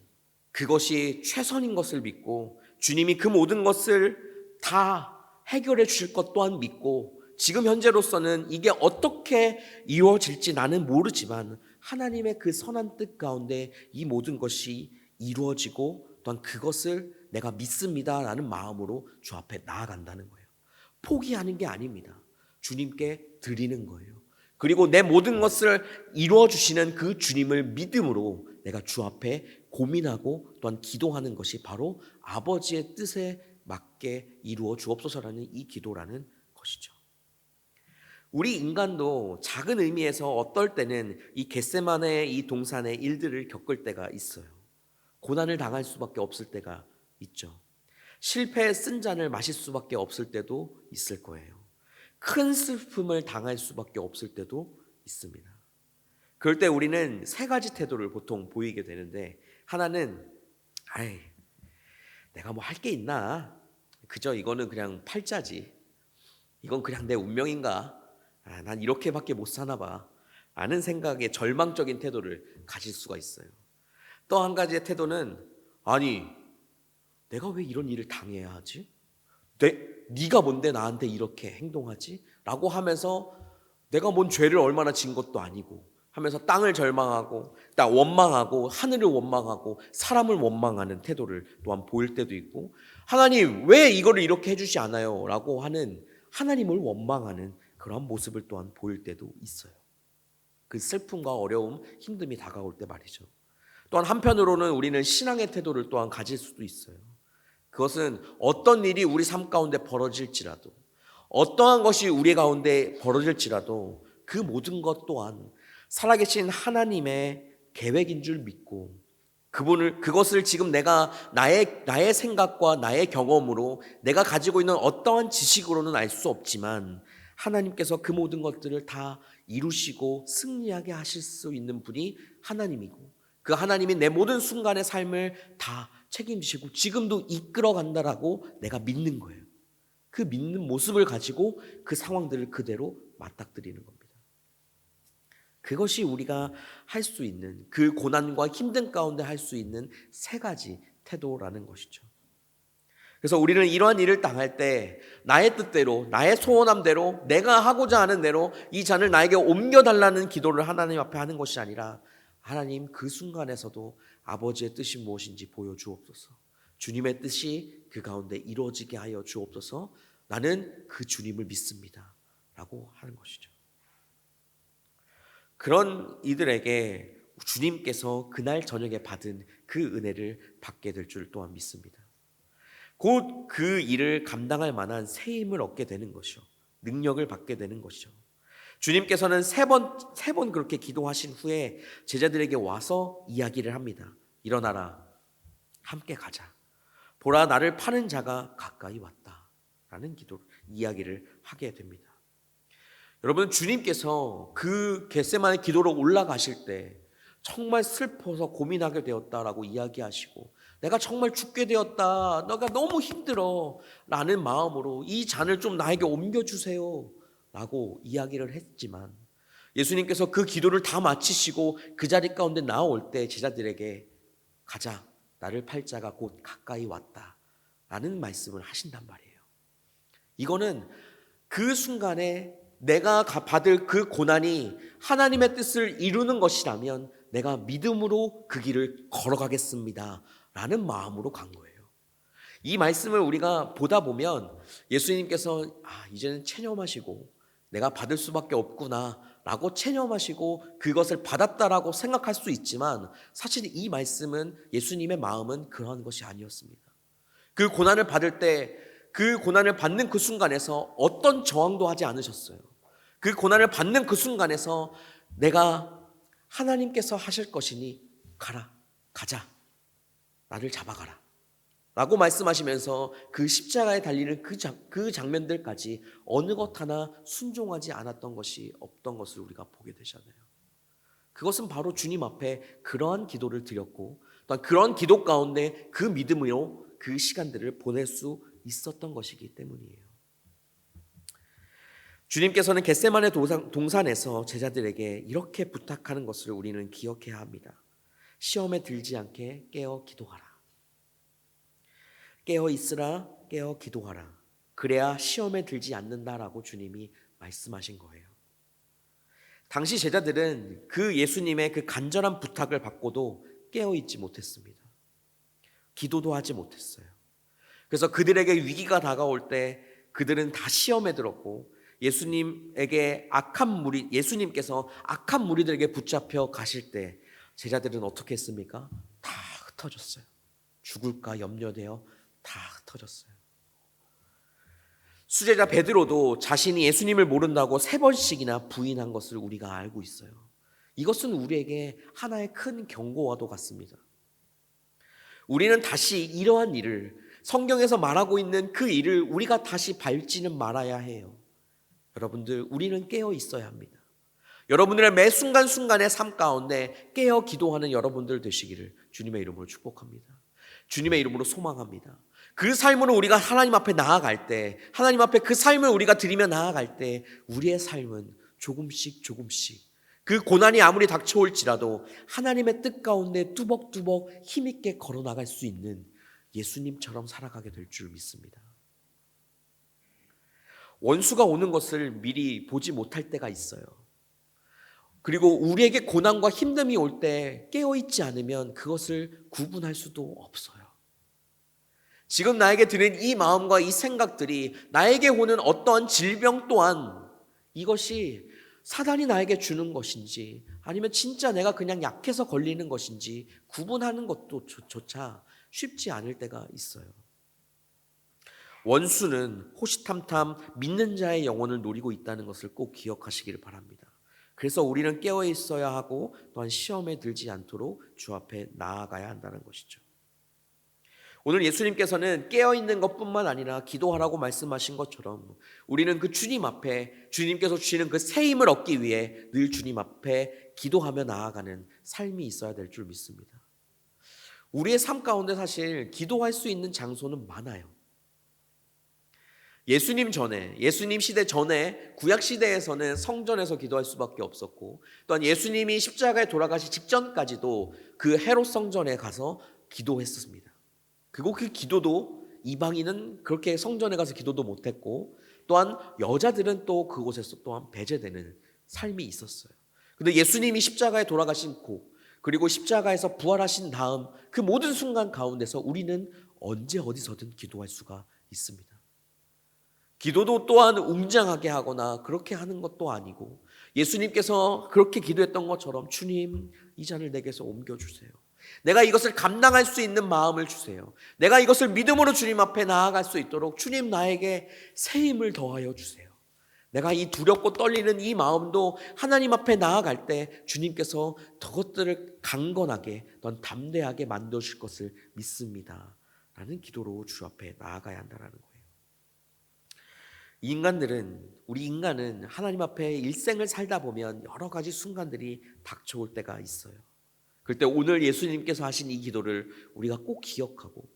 그것이 최선인 것을 믿고 주님이 그 모든 것을 다 해결해 주실 것 또한 믿고, 지금 현재로서는 이게 어떻게 이루어질지 나는 모르지만 하나님의 그 선한 뜻 가운데 이 모든 것이 이루어지고 또한 그것을 내가 믿습니다라는 마음으로 주 앞에 나아간다는 거예요. 포기하는 게 아닙니다. 주님께 드리는 거예요. 그리고 내 모든 것을 이루어 주시는 그 주님을 믿음으로 내가 주 앞에 고민하고 또한 기도하는 것이 바로 아버지의 뜻에 맞게 이루어 주옵소서라는 이 기도라는 것이죠. 우리 인간도 작은 의미에서 어떨 때는 이 겟세마네의 이 동산의 일들을 겪을 때가 있어요. 고난을 당할 수밖에 없을 때가 있죠. 실패의 쓴 잔을 마실 수밖에 없을 때도 있을 거예요. 큰 슬픔을 당할 수밖에 없을 때도 있습니다. 그럴 때 우리는 세 가지 태도를 보통 보이게 되는데, 하나는 내가 뭐 할 게 있나? 그저 이거는 그냥 팔자지. 이건 그냥 내 운명인가? 난 이렇게밖에 못 사나 봐. 라는 생각에 절망적인 태도를 가질 수가 있어요. 또 한 가지의 태도는 내가 왜 이런 일을 당해야 하지? 네가 뭔데 나한테 이렇게 행동하지? 라고 하면서 내가 뭔 죄를 얼마나 진 것도 아니고 하면서 땅을 절망하고 원망하고 하늘을 원망하고 사람을 원망하는 태도를 또한 보일 때도 있고, 하나님 왜 이거를 이렇게 해주지 않아요? 라고 하는 하나님을 원망하는 그런 모습을 또한 보일 때도 있어요. 그 슬픔과 어려움, 힘듦이 다가올 때 말이죠. 또한 한편으로는 우리는 신앙의 태도를 또한 가질 수도 있어요. 그것은 어떤 일이 우리 삶 가운데 벌어질지라도, 어떠한 것이 우리 가운데 벌어질지라도 그 모든 것 또한 살아계신 하나님의 계획인 줄 믿고, 그것을 지금 내가 나의 생각과 나의 경험으로 내가 가지고 있는 어떠한 지식으로는 알 수 없지만 하나님께서 그 모든 것들을 다 이루시고 승리하게 하실 수 있는 분이 하나님이고, 그 하나님이 내 모든 순간의 삶을 다 책임지시고 지금도 이끌어 간다라고 내가 믿는 거예요. 그 믿는 모습을 가지고 그 상황들을 그대로 맞닥뜨리는 겁니다. 그것이 우리가 할 수 있는, 그 고난과 힘든 가운데 할 수 있는 세 가지 태도라는 것이죠. 그래서 우리는 이러한 일을 당할 때 나의 뜻대로, 나의 소원함대로, 내가 하고자 하는 대로 이 잔을 나에게 옮겨달라는 기도를 하나님 앞에 하는 것이 아니라, 하나님 그 순간에서도 아버지의 뜻이 무엇인지 보여주옵소서. 주님의 뜻이 그 가운데 이루어지게 하여 주옵소서. 나는 그 주님을 믿습니다 라고 하는 것이죠. 그런 이들에게 주님께서 그날 저녁에 받은 그 은혜를 받게 될 줄 또한 믿습니다. 곧 그 일을 감당할 만한 새 힘을 얻게 되는 것이요, 능력을 받게 되는 것이죠. 주님께서는 세 번 그렇게 기도하신 후에 제자들에게 와서 이야기를 합니다. 일어나라, 함께 가자. 보라, 나를 파는 자가 가까이 왔다 라는 이야기를 하게 됩니다. 여러분, 주님께서 그 겟세마네 기도로 올라가실 때 정말 슬퍼서 고민하게 되었다라고 이야기하시고, 내가 정말 죽게 되었다, 내가 너무 힘들어 라는 마음으로 이 잔을 좀 나에게 옮겨주세요 라고 이야기를 했지만, 예수님께서 그 기도를 다 마치시고 그 자리 가운데 나올 때 제자들에게 가자, 나를 팔 자가 곧 가까이 왔다 라는 말씀을 하신단 말이에요. 이거는 그 순간에 내가 받을 그 고난이 하나님의 뜻을 이루는 것이라면 내가 믿음으로 그 길을 걸어가겠습니다 라는 마음으로 간 거예요. 이 말씀을 우리가 보다 보면 예수님께서 이제는 체념하시고 내가 받을 수밖에 없구나 라고 체념하시고 그것을 받았다라고 생각할 수 있지만 사실 이 말씀은 예수님의 마음은 그러한 것이 아니었습니다. 그 고난을 받을 때 그 고난을 받는 그 순간에서 어떤 저항도 하지 않으셨어요. 그 고난을 받는 그 순간에서 내가 하나님께서 하실 것이니 가자. 나를 잡아가라. 라고 말씀하시면서 그 십자가에 달리는 그 장면들까지 어느 것 하나 순종하지 않았던 것이 없던 것을 우리가 보게 되잖아요. 그것은 바로 주님 앞에 그러한 기도를 드렸고 또한 그런 기도 가운데 그 믿음으로 그 시간들을 보낼 수 있었던 것이기 때문이에요. 주님께서는 겟세마네 동산에서 제자들에게 이렇게 부탁하는 것을 우리는 기억해야 합니다. 시험에 들지 않게 깨어 기도하라. 깨어 있으라, 깨어 기도하라. 그래야 시험에 들지 않는다라고 주님이 말씀하신 거예요. 당시 제자들은 그 예수님의 그 간절한 부탁을 받고도 깨어 있지 못했습니다. 기도도 하지 못했어요. 그래서 그들에게 위기가 다가올 때 그들은 다 시험에 들었고 예수님께서 악한 무리들에게 붙잡혀 가실 때 제자들은 어떻게 했습니까? 다 흩어졌어요. 죽을까 염려되어 다 흩어졌어요. 수제자 베드로도 자신이 예수님을 모른다고 3번씩이나 부인한 것을 우리가 알고 있어요. 이것은 우리에게 하나의 큰 경고와도 같습니다. 우리는 다시 이러한 일을 성경에서 말하고 있는 그 일을 우리가 다시 밟지는 말아야 해요. 여러분들, 우리는 깨어 있어야 합니다. 여러분들의 매 순간순간의 삶 가운데 깨어 기도하는 여러분들 되시기를 주님의 이름으로 축복합니다. 주님의 이름으로 소망합니다. 그 삶으로 우리가 하나님 앞에 나아갈 때, 하나님 앞에 그 삶을 우리가 드리며 나아갈 때 우리의 삶은 조금씩 그 고난이 아무리 닥쳐올지라도 하나님의 뜻 가운데 뚜벅뚜벅 힘있게 걸어나갈 수 있는 예수님처럼 살아가게 될 줄 믿습니다. 원수가 오는 것을 미리 보지 못할 때가 있어요. 그리고 우리에게 고난과 힘듦이 올 때 깨어있지 않으면 그것을 구분할 수도 없어요. 지금 나에게 드는 이 마음과 이 생각들이 나에게 오는 어떠한 질병 또한 이것이 사단이 나에게 주는 것인지 아니면 진짜 내가 그냥 약해서 걸리는 것인지 구분하는 것도 조차 쉽지 않을 때가 있어요. 원수는 호시탐탐 믿는 자의 영혼을 노리고 있다는 것을 꼭 기억하시기를 바랍니다. 그래서 우리는 깨어 있어야 하고 또한 시험에 들지 않도록 주 앞에 나아가야 한다는 것이죠. 오늘 예수님께서는 깨어있는 것뿐만 아니라 기도하라고 말씀하신 것처럼 우리는 그 주님 앞에 주님께서 주시는 그 새 힘을 얻기 위해 늘 주님 앞에 기도하며 나아가는 삶이 있어야 될 줄 믿습니다. 우리의 삶 가운데 사실 기도할 수 있는 장소는 많아요. 예수님 시대 전에 구약 시대에서는 성전에서 기도할 수밖에 없었고 또한 예수님이 십자가에 돌아가시 직전까지도 그 헤롯 성전에 가서 기도했습니다. 그리고 그 기도도 이방인은 그렇게 성전에 가서 기도도 못했고 또한 여자들은 또 그곳에서 또한 배제되는 삶이 있었어요. 그런데 예수님이 십자가에 돌아가시고 그리고 십자가에서 부활하신 다음 그 모든 순간 가운데서 우리는 언제 어디서든 기도할 수가 있습니다. 기도도 또한 웅장하게 하거나 그렇게 하는 것도 아니고 예수님께서 그렇게 기도했던 것처럼 주님 이 잔을 내게서 옮겨주세요. 내가 이것을 감당할 수 있는 마음을 주세요. 내가 이것을 믿음으로 주님 앞에 나아갈 수 있도록 주님 나에게 새 힘을 더하여 주세요. 내가 이 두렵고 떨리는 이 마음도 하나님 앞에 나아갈 때 주님께서 그것들을 강건하게 또한 담대하게 만드실 것을 믿습니다. 라는 기도로 주 앞에 나아가야 한다는 거예요. 우리 인간은 하나님 앞에 일생을 살다 보면 여러 가지 순간들이 닥쳐올 때가 있어요. 그럴 때 오늘 예수님께서 하신 이 기도를 우리가 꼭 기억하고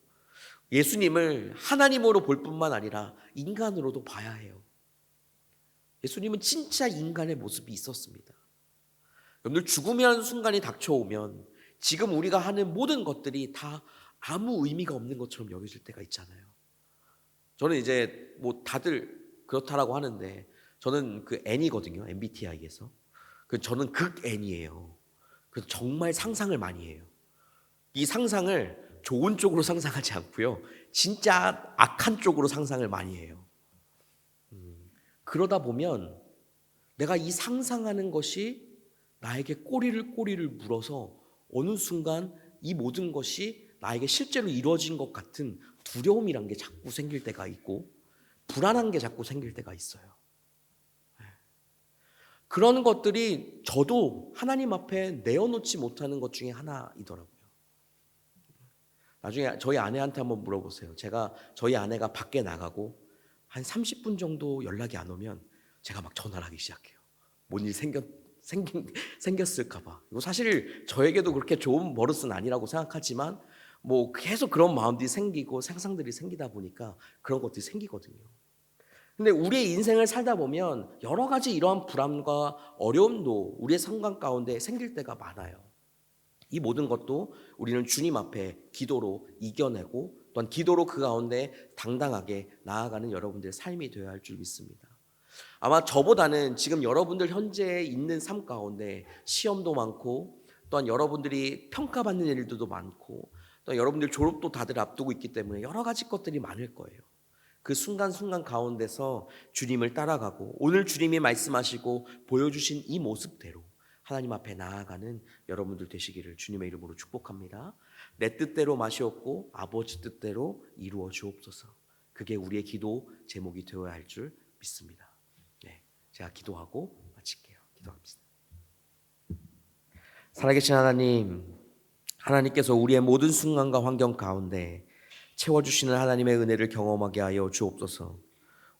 예수님을 하나님으로 볼 뿐만 아니라 인간으로도 봐야 해요. 예수님은 진짜 인간의 모습이 있었습니다. 여러분들 죽음이라는 순간이 닥쳐오면 지금 우리가 하는 모든 것들이 다 아무 의미가 없는 것처럼 여겨질 때가 있잖아요. 저는 이제 다들 그렇다라고 하는데 저는 그 N이거든요. MBTI에서. 저는 극 N이에요. 그래서 정말 상상을 많이 해요. 이 상상을 좋은 쪽으로 상상하지 않고요. 진짜 악한 쪽으로 상상을 많이 해요. 그러다 보면 내가 이 상상하는 것이 나에게 꼬리를 물어서 어느 순간 이 모든 것이 나에게 실제로 이루어진 것 같은 두려움이란 게 자꾸 생길 때가 있고 불안한 게 자꾸 생길 때가 있어요. 그런 것들이 저도 하나님 앞에 내어놓지 못하는 것 중에 하나이더라고요. 나중에 저희 아내한테 한번 물어보세요. 저희 아내가 밖에 나가고 한 30분 정도 연락이 안 오면 제가 막 전화를 하기 시작해요. 뭔 일 생겼을까 봐. 이거 사실 저에게도 그렇게 좋은 버릇은 아니라고 생각하지만 뭐 계속 그런 마음들이 생기고 상상들이 생기다 보니까 그런 것들이 생기거든요. 근데 우리의 인생을 살다 보면 여러 가지 이러한 불안과 어려움도 우리의 상관 가운데 생길 때가 많아요. 이 모든 것도 우리는 주님 앞에 기도로 이겨내고 또한 기도로 그 가운데 당당하게 나아가는 여러분들의 삶이 되어야 할 줄 믿습니다. 아마 저보다는 지금 여러분들 현재 있는 삶 가운데 시험도 많고 또한 여러분들이 평가받는 일들도 많고 또 여러분들 졸업도 다들 앞두고 있기 때문에 여러 가지 것들이 많을 거예요. 그 순간순간 가운데서 주님을 따라가고 오늘 주님이 말씀하시고 보여주신 이 모습대로 하나님 앞에 나아가는 여러분들 되시기를 주님의 이름으로 축복합니다. 내 뜻대로 마시옵고 아버지 뜻대로 이루어 주옵소서. 그게 우리의 기도 제목이 되어야 할 줄 믿습니다. 네, 제가 기도하고 마칠게요. 기도합시다. 살아계신 하나님, 하나님께서 우리의 모든 순간과 환경 가운데 채워주시는 하나님의 은혜를 경험하게 하여 주옵소서.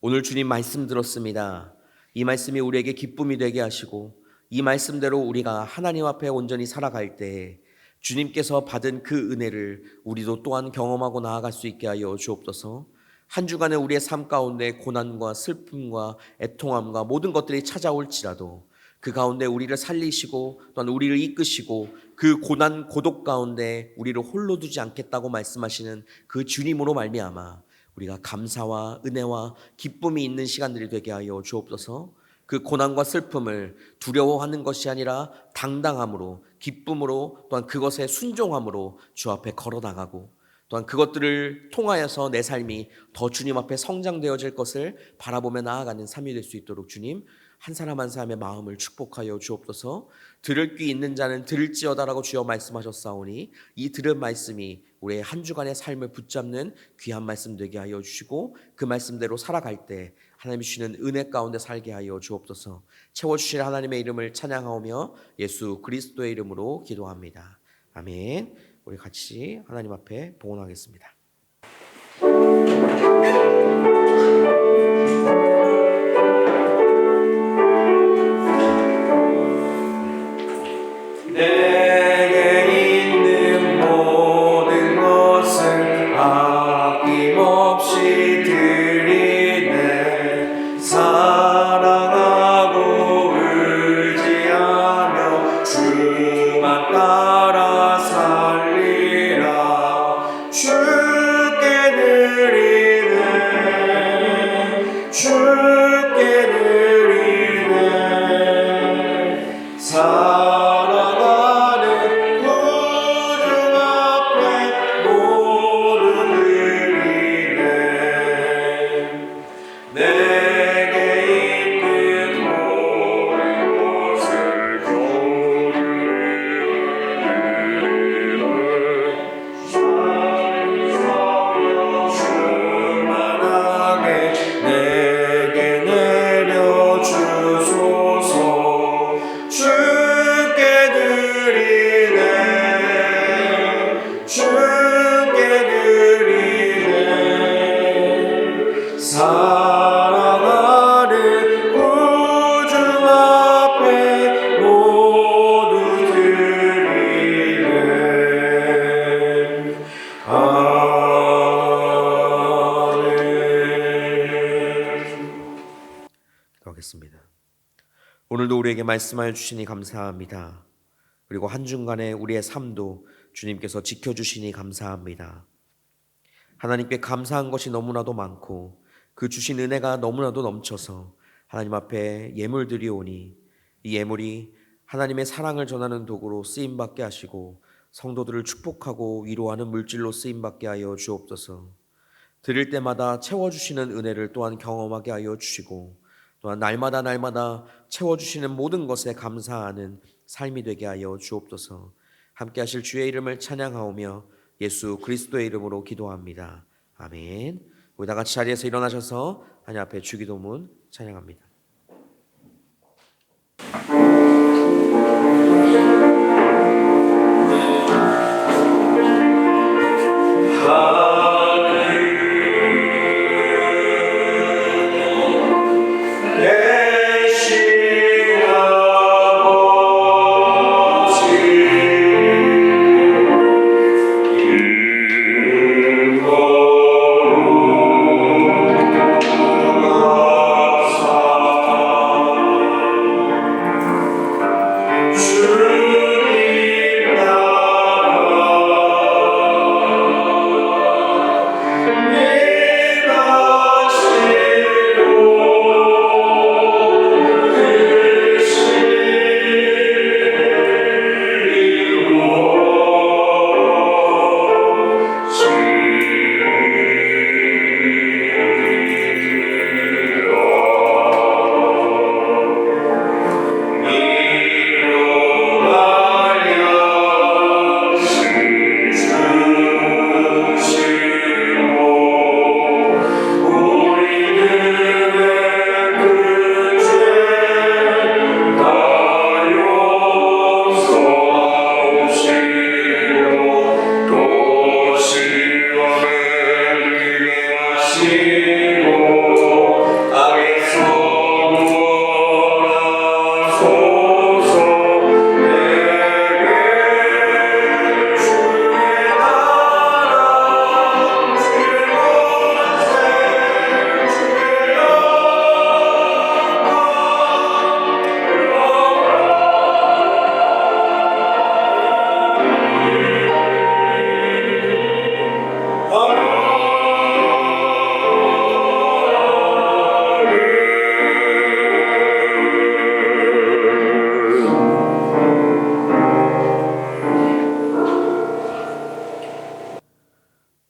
오늘 주님 말씀 들었습니다. 이 말씀이 우리에게 기쁨이 되게 하시고 이 말씀대로 우리가 하나님 앞에 온전히 살아갈 때 주님께서 받은 그 은혜를 우리도 또한 경험하고 나아갈 수 있게 하여 주옵소서. 한 주간의 우리의 삶 가운데 고난과 슬픔과 애통함과 모든 것들이 찾아올지라도 그 가운데 우리를 살리시고 또한 우리를 이끄시고 그 고난 고독 가운데 우리를 홀로 두지 않겠다고 말씀하시는 그 주님으로 말미암아 우리가 감사와 은혜와 기쁨이 있는 시간들이 되게 하여 주옵소서. 그 고난과 슬픔을 두려워하는 것이 아니라 당당함으로 기쁨으로 또한 그것에 순종함으로 주 앞에 걸어나가고 또한 그것들을 통하여서 내 삶이 더 주님 앞에 성장되어질 것을 바라보며 나아가는 삶이 될 수 있도록 주님 한 사람 한 사람의 마음을 축복하여 주옵소서. 들을 귀 있는 자는 들을지어다라고 주여 말씀하셨사오니 이 들은 말씀이 우리의 한 주간의 삶을 붙잡는 귀한 말씀 되게 하여 주시고 그 말씀대로 살아갈 때 하나님이 주시는 은혜 가운데 살게 하여 주옵소서. 채워주실 하나님의 이름을 찬양하오며 예수 그리스도의 이름으로 기도합니다. 아멘. 우리 같이 하나님 앞에 봉헌하겠습니다. 오늘도 우리에게 말씀하여 주시니 감사합니다. 그리고 한 주간의 우리의 삶도 주님께서 지켜주시니 감사합니다. 하나님께 감사한 것이 너무나도 많고 그 주신 은혜가 너무나도 넘쳐서 하나님 앞에 예물 드리오니 이 예물이 하나님의 사랑을 전하는 도구로 쓰임받게 하시고 성도들을 축복하고 위로하는 물질로 쓰임받게 하여 주옵소서. 드릴 때마다 채워주시는 은혜를 또한 경험하게 하여 주시고 또한 날마다 채워주시는 모든 것에 감사하는 삶이 되게 하여 주옵소서. 함께 하실 주의 이름을 찬양하오며 예수 그리스도의 이름으로 기도합니다. 아멘. 우리 다 같이 자리에서 일어나셔서 하나님 앞에 주기도문 찬양합니다.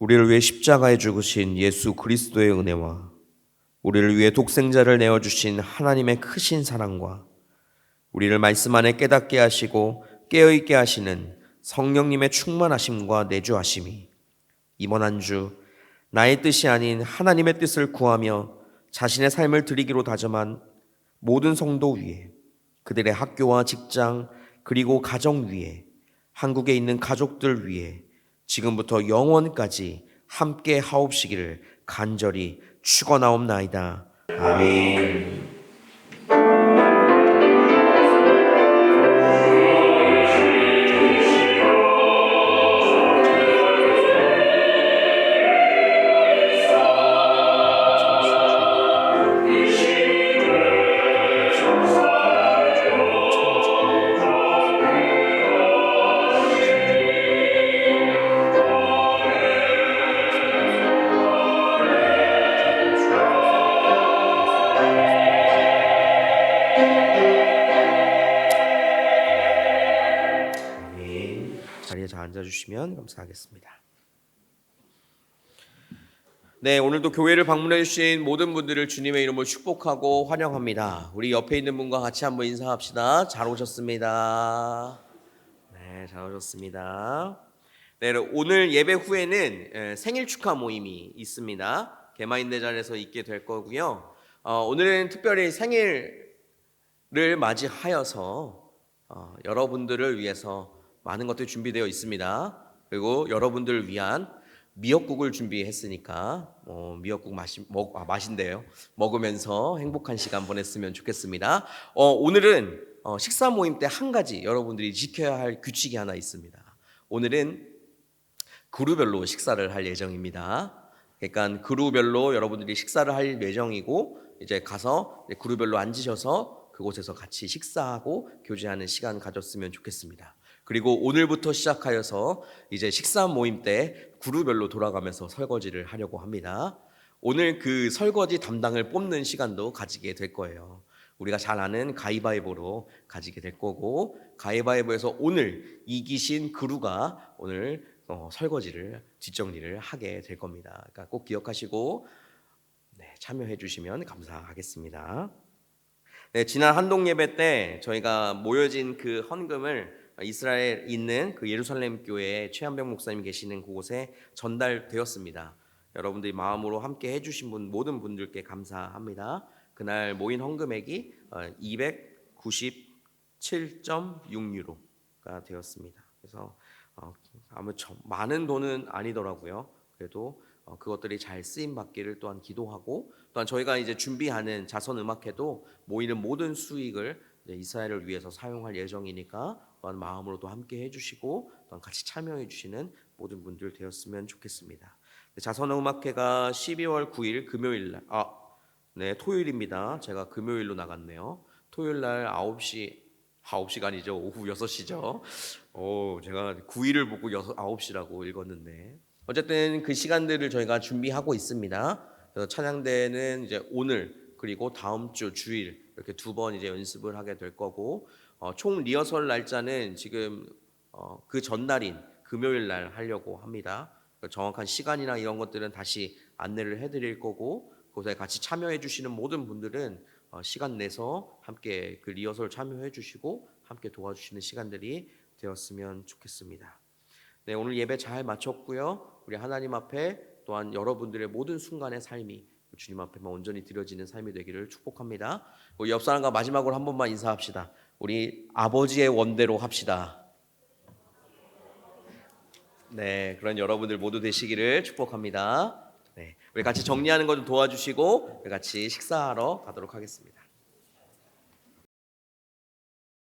우리를 위해 십자가에 죽으신 예수 그리스도의 은혜와 우리를 위해 독생자를 내어주신 하나님의 크신 사랑과 우리를 말씀 안에 깨닫게 하시고 깨어있게 하시는 성령님의 충만하심과 내주하심이 이번 한 주 나의 뜻이 아닌 하나님의 뜻을 구하며 자신의 삶을 드리기로 다짐한 모든 성도 위에, 그들의 학교와 직장 그리고 가정 위에, 한국에 있는 가족들 위에 지금부터 영원까지 함께 하옵시기를 간절히 축원하옵나이다. 아멘. 자리에 잘 앉아주시면 감사하겠습니다. 네, 오늘도 교회를 방문해 주신 모든 분들을 주님의 이름으로 축복하고 환영합니다. 우리 옆에 있는 분과 같이 한번 인사합시다. 잘 오셨습니다. 네, 잘 오셨습니다. 네, 오늘 예배 후에는 생일 축하 모임이 있습니다. 개마인대 자리에서 있게 될 거고요. 오늘은 특별히 생일을 맞이하여서 여러분들을 위해서 많은 것들이 준비되어 있습니다. 그리고 여러분들을 위한 미역국을 준비했으니까 미역국 마신대요. 먹으면서 행복한 시간 보냈으면 좋겠습니다. 오늘은 식사 모임 때 한 가지 여러분들이 지켜야 할 규칙이 하나 있습니다. 오늘은 그루별로 식사를 할 예정입니다. 그러니까 그루별로 여러분들이 식사를 할 예정이고 이제 가서 그루별로 앉으셔서 그곳에서 같이 식사하고 교제하는 시간 가졌으면 좋겠습니다. 그리고 오늘부터 시작하여서 이제 식사 모임 때 그루별로 돌아가면서 설거지를 하려고 합니다. 오늘 그 설거지 담당을 뽑는 시간도 가지게 될 거예요. 우리가 잘 아는 가위바위보로 가지게 될 거고, 가위바위보에서 오늘 이기신 그루가 오늘 설거지를 뒷정리를 하게 될 겁니다. 그러니까 꼭 기억하시고 참여해 주시면 감사하겠습니다. 네, 지난 한동 예배 때 저희가 모여진 그 헌금을 이스라엘에 있는 그 예루살렘 교회에 최한병 목사님 계시는 그곳에 전달되었습니다. 여러분들이 마음으로 함께 해주신 모든 분들께 감사합니다. 그날 모인 헌금액이 297.6유로가 되었습니다. 그래서 아무 많은 돈은 아니더라고요. 그래도 그것들이 잘 쓰임 받기를 또한 기도하고, 또한 저희가 이제 준비하는 자선 음악회도 모이는 모든 수익을 이스라엘을 위해서 사용할 예정이니까 또한 마음으로도 함께 해주시고 또한 같이 참여해 주시는 모든 분들 되었으면 좋겠습니다. 자선 음악회가 12월 9일 금요일 날, 토요일입니다. 제가 금요일로 나갔네요. 토요일 날 9시가 아니죠. 오후 6시죠. 제가 9일을 보고 9시라고 읽었는데, 어쨌든 그 시간들을 저희가 준비하고 있습니다. 그래서 찬양대는 이제 오늘 그리고 다음 주 주일 이렇게 2번 이제 연습을 하게 될 거고, 총 리허설 날짜는 지금 그 전날인 금요일 날 하려고 합니다. 정확한 시간이나 이런 것들은 다시 안내를 해드릴 거고, 그곳에 같이 참여해 주시는 모든 분들은 시간 내서 함께 그 리허설 참여해 주시고 함께 도와주시는 시간들이 되었으면 좋겠습니다. 네, 오늘 예배 잘 마쳤고요. 우리 하나님 앞에 또한 여러분들의 모든 순간의 삶이 주님 앞에만 온전히 드려지는 삶이 되기를 축복합니다. 우리 옆 사람과 마지막으로 한 번만 인사합시다. 우리 아버지의 원대로 합시다. 네, 그런 여러분들 모두 되시기를 축복합니다. 네, 우리 같이 정리하는 것 좀 도와주시고 우리 같이 식사하러 가도록 하겠습니다.